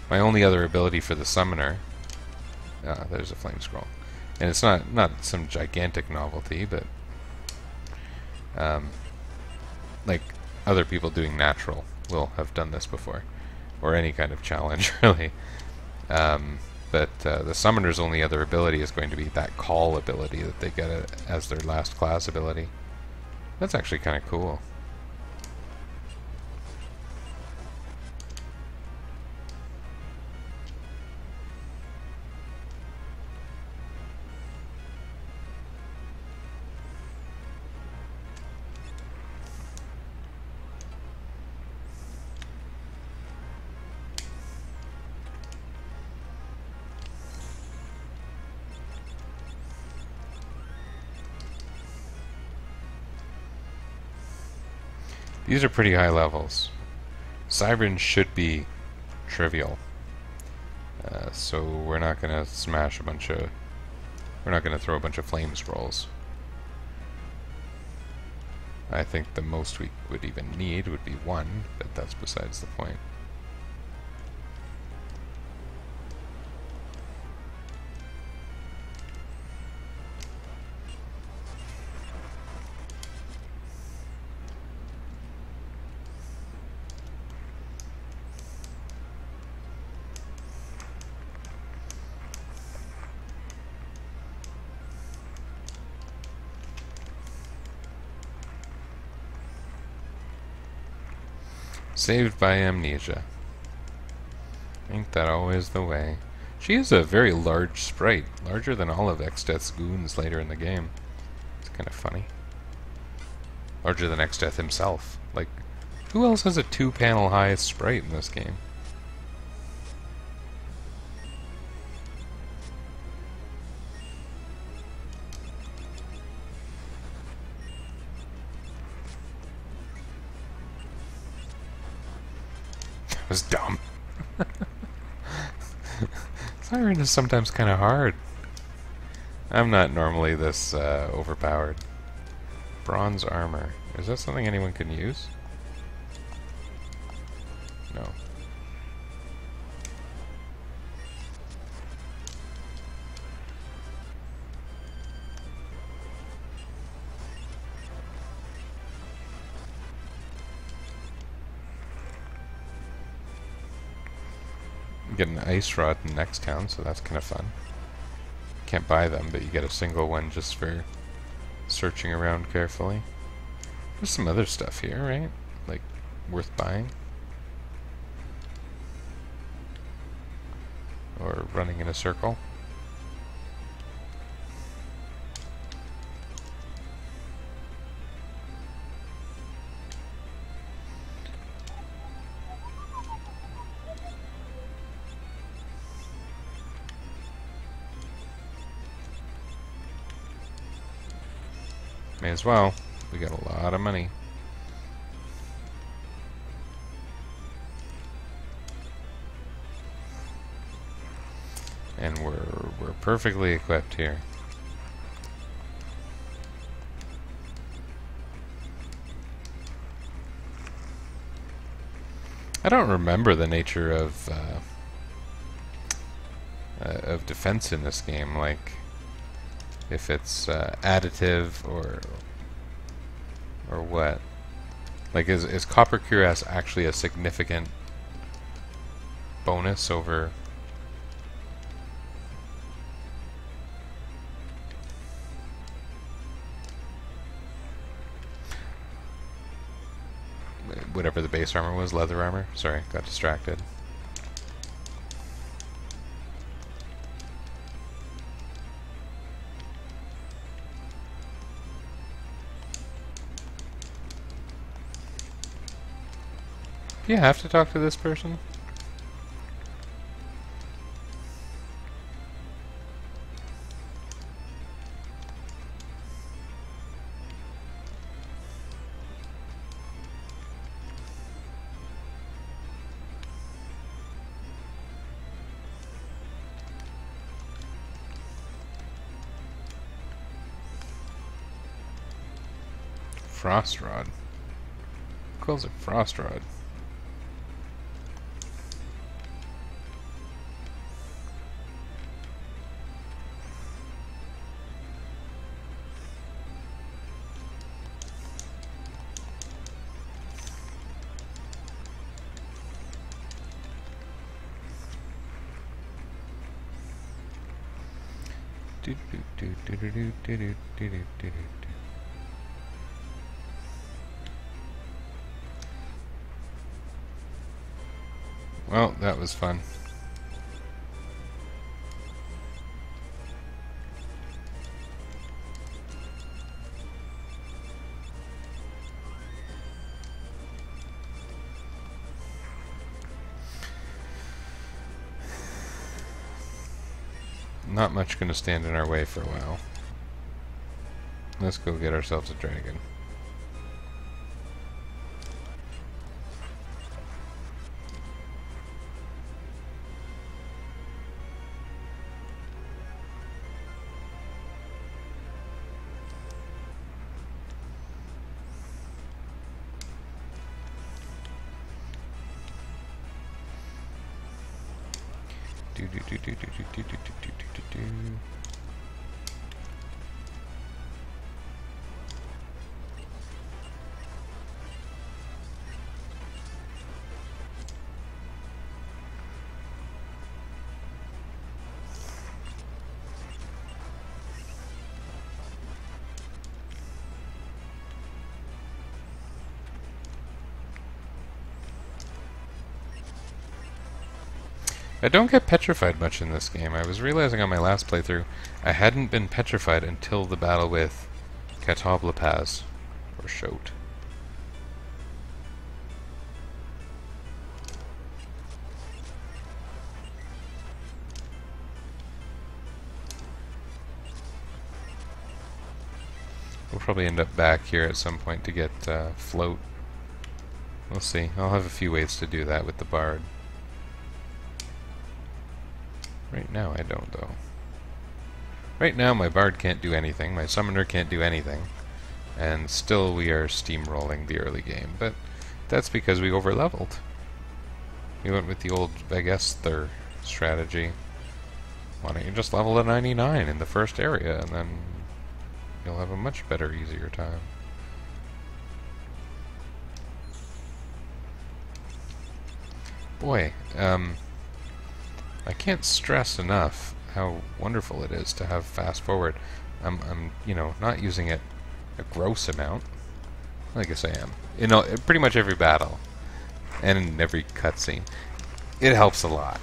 My only other ability for the summoner. There's a flame scroll, and it's not some gigantic novelty, but like other people doing natural will have done this before, or any kind of challenge, really. But the summoner's only other ability is going to be that call ability that they get as their last class ability. That's actually kind of cool. These are pretty high levels. Sirens should be trivial. So we're not going to smash a bunch of... We're not going to throw a bunch of flame scrolls. I think the most we would even need would be one, but that's besides the point. Saved by amnesia. Ain't that always the way? She is a very large sprite, larger than all of Exdeath's goons later in the game. It's kind of funny. Larger than Exdeath himself. Like, who else has a 2-panel high sprite in this game? Was dumb. Siren is sometimes kind of hard. I'm not normally this overpowered. Bronze armor. Is that something anyone can use? No. Get an ice rod in the next town, so that's kind of fun. Can't buy them, but you get a single one just for searching around carefully. There's some other stuff here, right? Like, worth buying? Or running in a circle? May as well. We got a lot of money. And we're perfectly equipped here. I don't remember the nature of defense in this game, like if it's additive or what. Like, is Copper Cuirass actually a significant bonus over... whatever the base armor was, leather armor? Sorry, got distracted. Do you have to talk to this person? Frost Rod. Who calls it Frost Rod? Well, that was fun. Not much gonna stand in our way for a while. Let's go get ourselves a dragon. I don't get petrified much in this game. I was realizing on my last playthrough I hadn't been petrified until the battle with Katoblapaz, or Shote. We'll probably end up back here at some point to get Float. We'll see. I'll have a few ways to do that with the Bard. Right now I don't, though. Right now my Bard can't do anything, my Summoner can't do anything, and still we are steamrolling the early game, but that's because we overleveled. We went with the old Vegesthur strategy. Why don't you just level to 99 in the first area, and then you'll have a much better, easier time. Boy, I can't stress enough how wonderful it is to have fast forward. I'm you know, not using it a gross amount. I guess I am. You know, pretty much every battle and in every cutscene. It helps a lot.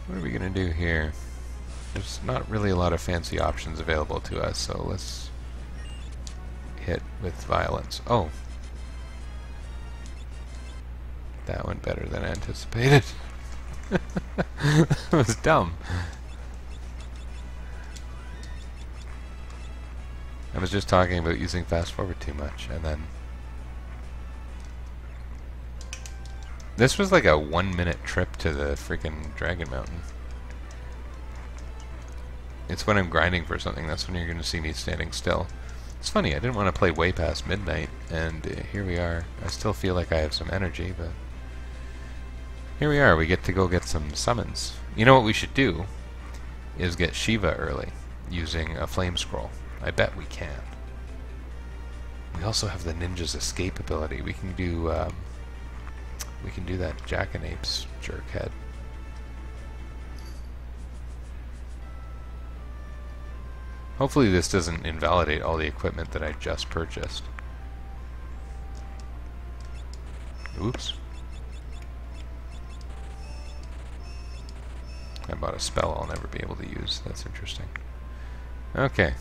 What are we gonna do here? There's not really a lot of fancy options available to us, so let's hit with violence. Oh! That went better than anticipated. That was dumb. I was just talking about using fast forward too much, and then... This was like a 1-minute trip to the freaking Dragon Mountain. It's when I'm grinding for something, that's when you're going to see me standing still. It's funny, I didn't want to play way past midnight, and here we are. I still feel like I have some energy, but... Here we are, we get to go get some summons. You know what we should do? Is get Shiva early, using a flame scroll. I bet we can. We also have the ninja's escape ability. We can do that Jackanapes jerkhead. Hopefully this doesn't invalidate all the equipment that I just purchased. Oops. I bought a spell I'll never be able to use. That's interesting. Okay.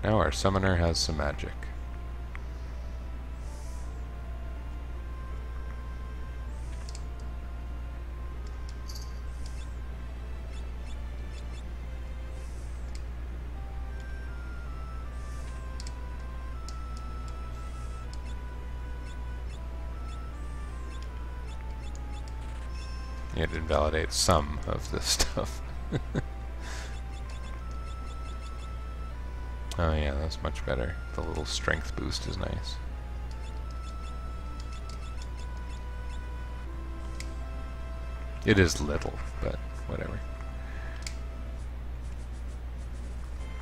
Now our summoner has some magic. It invalidates some of this stuff. Oh yeah, that's much better. The little strength boost is nice. It is little, but whatever.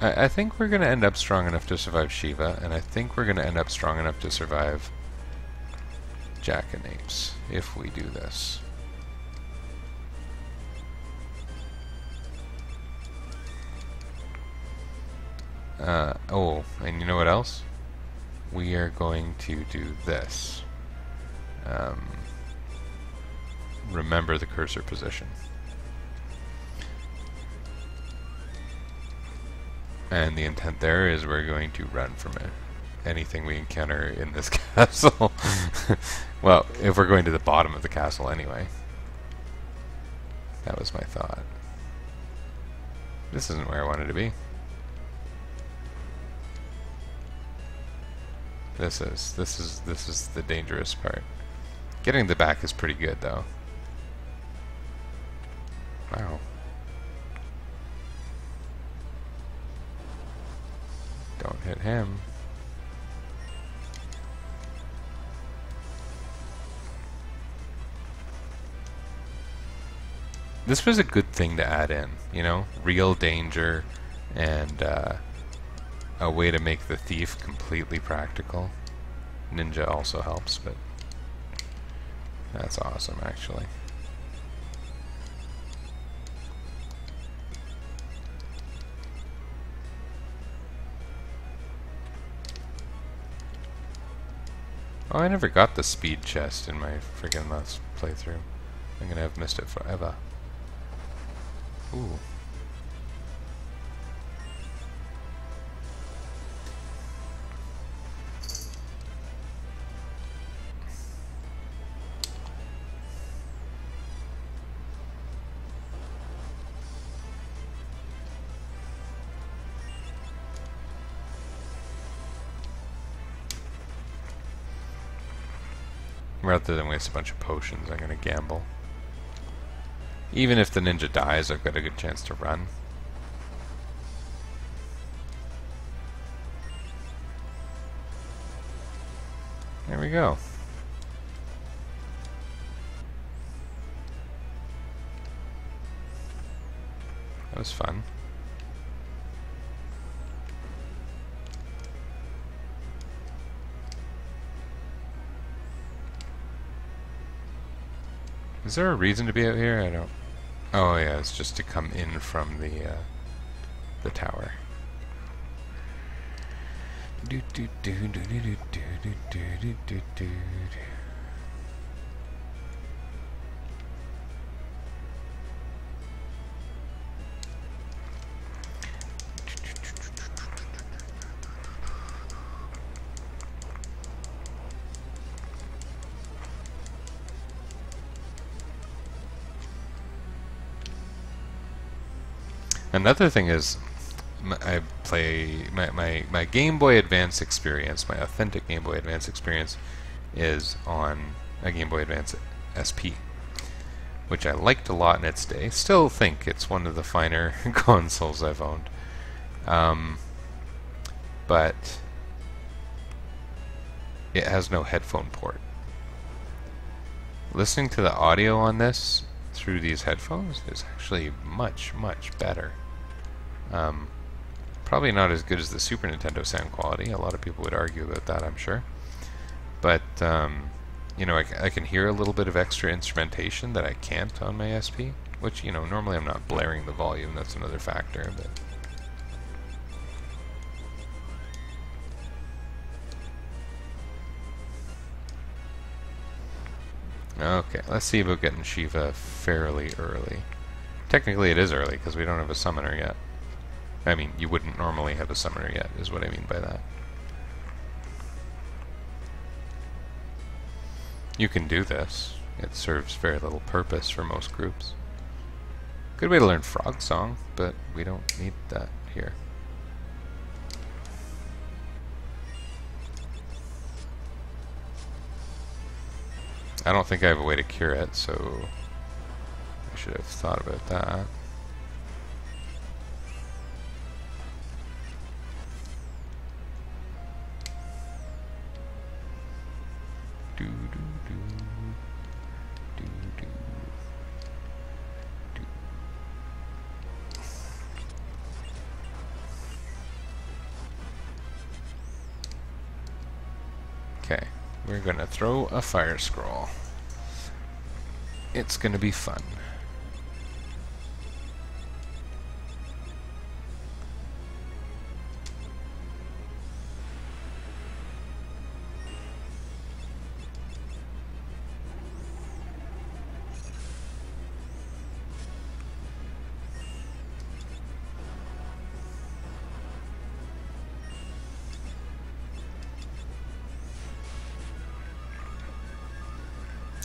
I think we're going to end up strong enough to survive Shiva, and I think we're going to end up strong enough to survive Jackanapes, if we do this. Oh, and you know what else? We are going to do this. Remember the cursor position. And the intent there is we're going to run from it. Anything we encounter in this castle. Well, if we're going to the bottom of the castle anyway. That was my thought. This isn't where I wanted to be. This is the dangerous part. Getting the back is pretty good though. Wow. Don't this was a good thing to add in, you know? Real danger and a way to make the thief completely practical. Ninja also helps, but that's awesome, actually. Oh, I never got the speed chest in my friggin' last playthrough. I'm gonna have missed it forever. Ooh. Rather than waste a bunch of potions, I'm gonna gamble. Even if the ninja dies, I've got a good chance to run. There we go. That was fun. Is there a reason to be out here? I don't... Oh yeah, it's just to come in from the tower. Another thing is, I play my Game Boy Advance experience, my authentic Game Boy Advance experience, is on a Game Boy Advance SP, which I liked a lot in its day. Still think it's one of the finer consoles I've owned, but it has no headphone port. Listening to the audio on this through these headphones is actually much better. Probably not as good as the Super Nintendo sound quality. A lot of people would argue about that, I'm sure. But you know, I can hear a little bit of extra instrumentation that I can't on my SP, which, you know, normally I'm not blaring the volume. That's another factor. But okay, let's see about getting Shiva fairly early. Technically it is early, because we don't have a summoner yet. I mean, you wouldn't normally have a summoner yet, is what I mean by that. You can do this. It serves very little purpose for most groups. Good way to learn Frog Song, but we don't need that here. I don't think I have a way to cure it, so I should have thought about that. Okay, we're gonna throw a fire scroll. It's gonna be fun.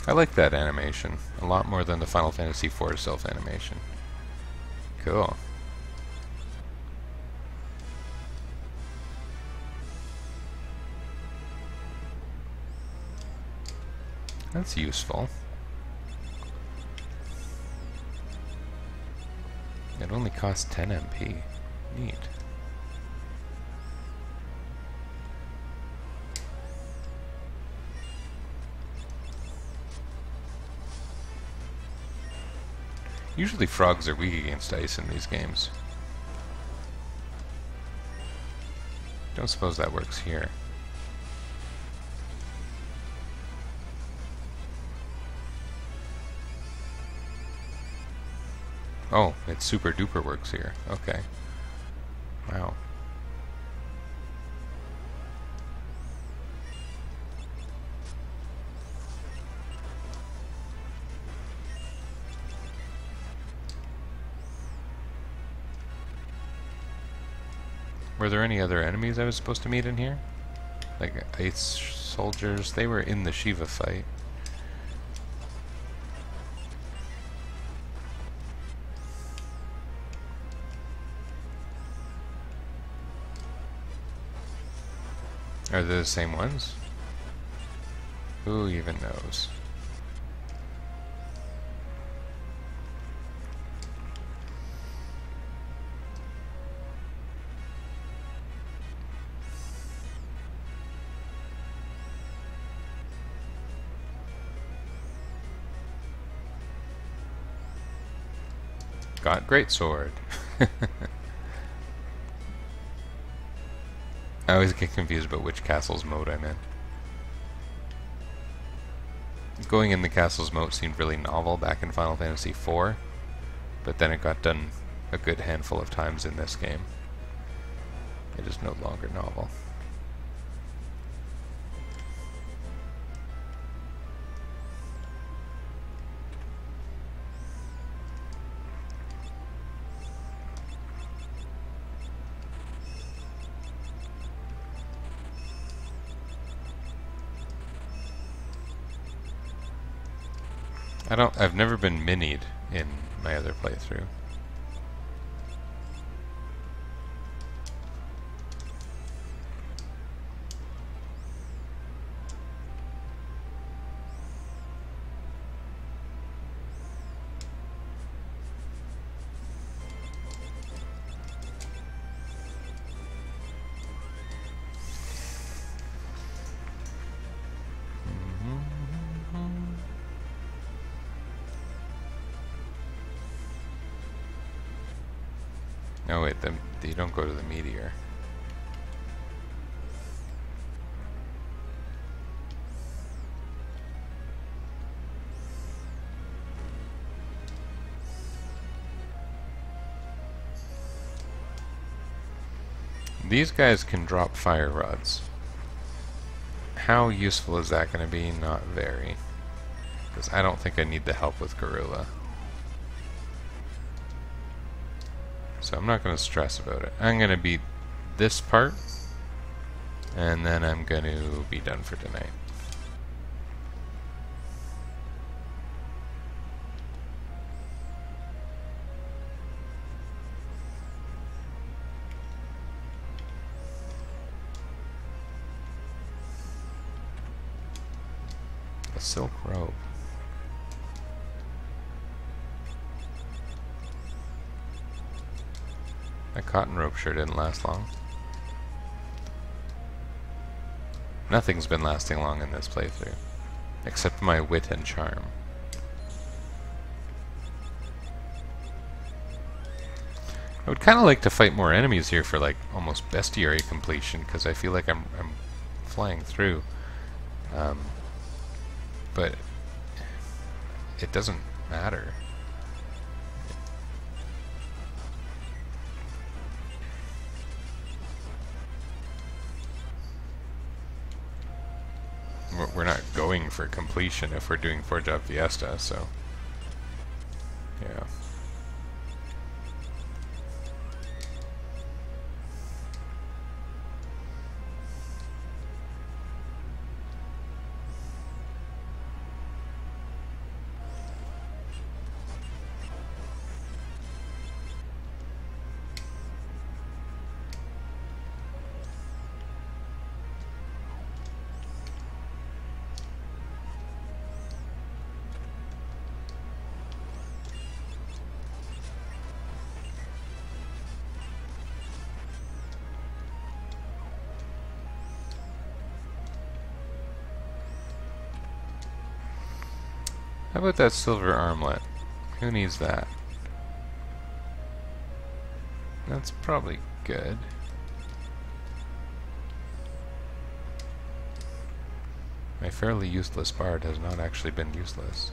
I like that animation a lot more than the Final Fantasy IV self animation. Cool. That's useful. It only costs 10 MP. Neat. Usually frogs are weak against ice in these games. Don't suppose that works here. Oh, it super duper works here. Okay. Wow. Were there any other enemies I was supposed to meet in here? Like ice soldiers? They were in the Shiva fight. Are they the same ones? Who even knows? Got greatsword. I always get confused about which castle's mode I'm in. Going in the castle's mode seemed really novel back in Final Fantasy IV, but then it got done a good handful of times in this game. It is no longer novel. I've never been minied in my other playthrough. Oh wait, you don't go to the meteor. These guys can drop fire rods. How useful is that going to be? Not very. Because I don't think I need the help with Gorilla. So I'm not going to stress about it. I'm going to beat this part, and then I'm going to be done for tonight. A silk robe. That cotton rope sure didn't last long. Nothing's been lasting long in this playthrough, except my wit and charm. I would kind of like to fight more enemies here for like almost bestiary completion, because I feel like I'm flying through. But it doesn't matter. We're not going for completion if we're doing Forge Up Fiesta, so yeah. How about that silver armlet? Who needs that? That's probably good. My fairly useless bard has not actually been useless.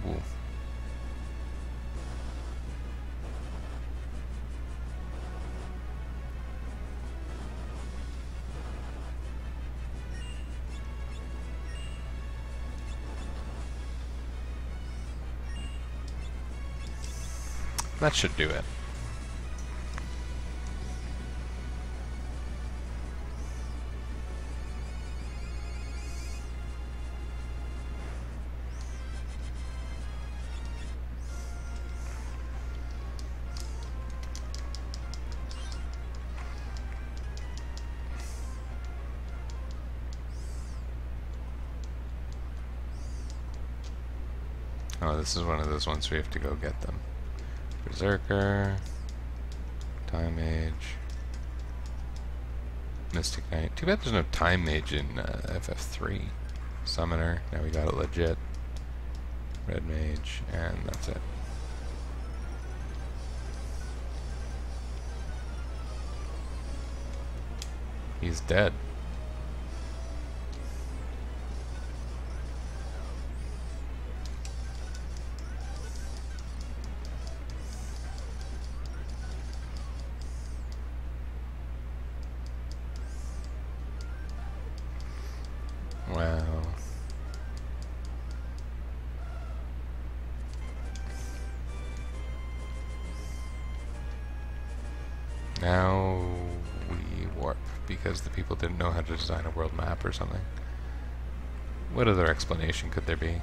Ooh. That should do it. Oh, this is one of those ones we have to go get them. Berserker, Time Mage, Mystic Knight. Too bad there's no Time Mage in FF3. Summoner, now we got it legit. Red Mage, and that's it. He's dead. Wow. Now we warp because the people didn't know how to design a world map or something. What other explanation could there be?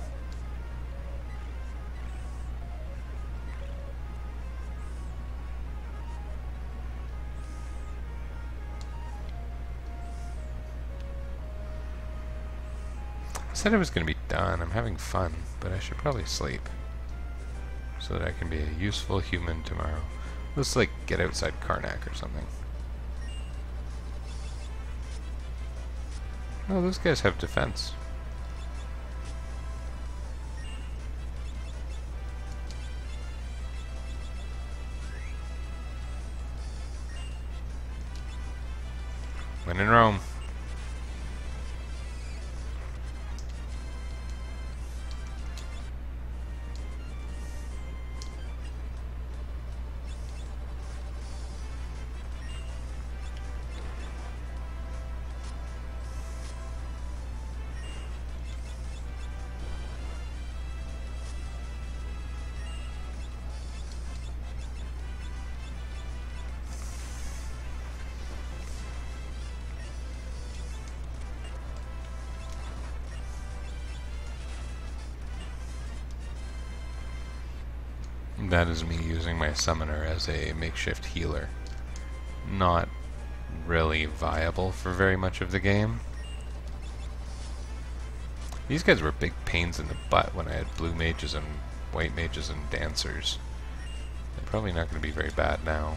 I said I was going to be done. I'm having fun, but I should probably sleep so that I can be a useful human tomorrow. Let's like get outside Karnak or something. Oh, those guys have defense. When in Rome. That is me using my summoner as a makeshift healer. Not really viable for very much of the game. These guys were big pains in the butt when I had blue mages and white mages and dancers. They're probably not going to be very bad now.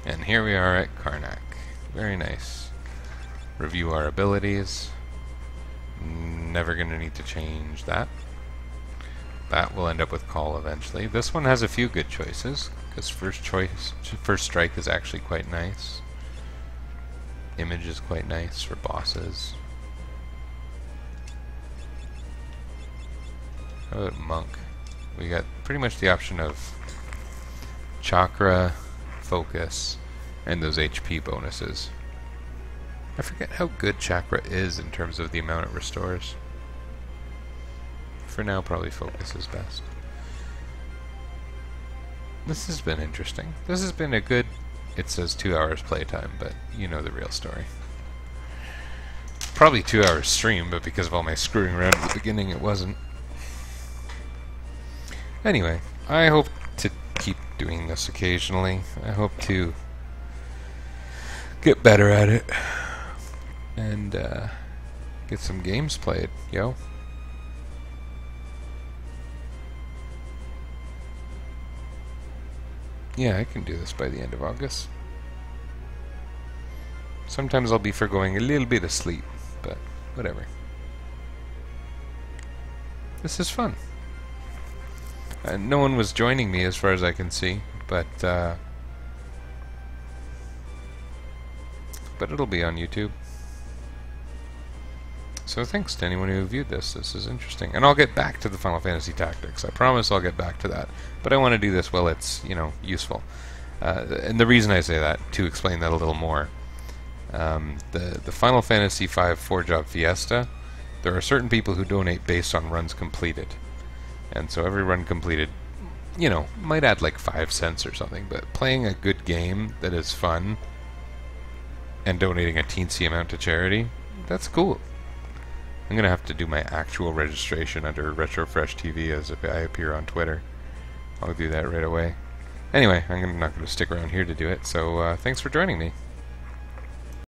And here we are at Karnak. Very nice. Review our abilities. Never going to need to change that. That will end up with Call eventually. This one has a few good choices, because first strike is actually quite nice. Image is quite nice for bosses. How about Monk? We got pretty much the option of Chakra, Focus, and those HP bonuses. I forget how good Chakra is in terms of the amount it restores. For now, probably Focus is best. This has been interesting. This has been a good, it says 2 hours playtime, but you know the real story. Probably 2 hours stream, but because of all my screwing around at the beginning, it wasn't. Anyway, I hope to keep doing this occasionally. I hope to get better at it and get some games played, yo. Yeah, I can do this by the end of August. Sometimes I'll be forgoing a little bit of sleep, but whatever. This is fun. No one was joining me as far as I can see, but it'll be on YouTube. So thanks to anyone who viewed this. This is interesting. And I'll get back to the Final Fantasy Tactics. I promise I'll get back to that. But I want to do this while it's, you know, useful. And the reason I say that, to explain that a little more, the Final Fantasy V 4-job Fiesta, there are certain people who donate based on runs completed. And so every run completed, you know, might add like 5 cents or something, but playing a good game that is fun and donating a teensy amount to charity, that's cool. I'm going to have to do my actual registration under RetroFresh TV as if I appear on Twitter. I'll do that right away. Anyway, I'm not going to stick around here to do it, so thanks for joining me.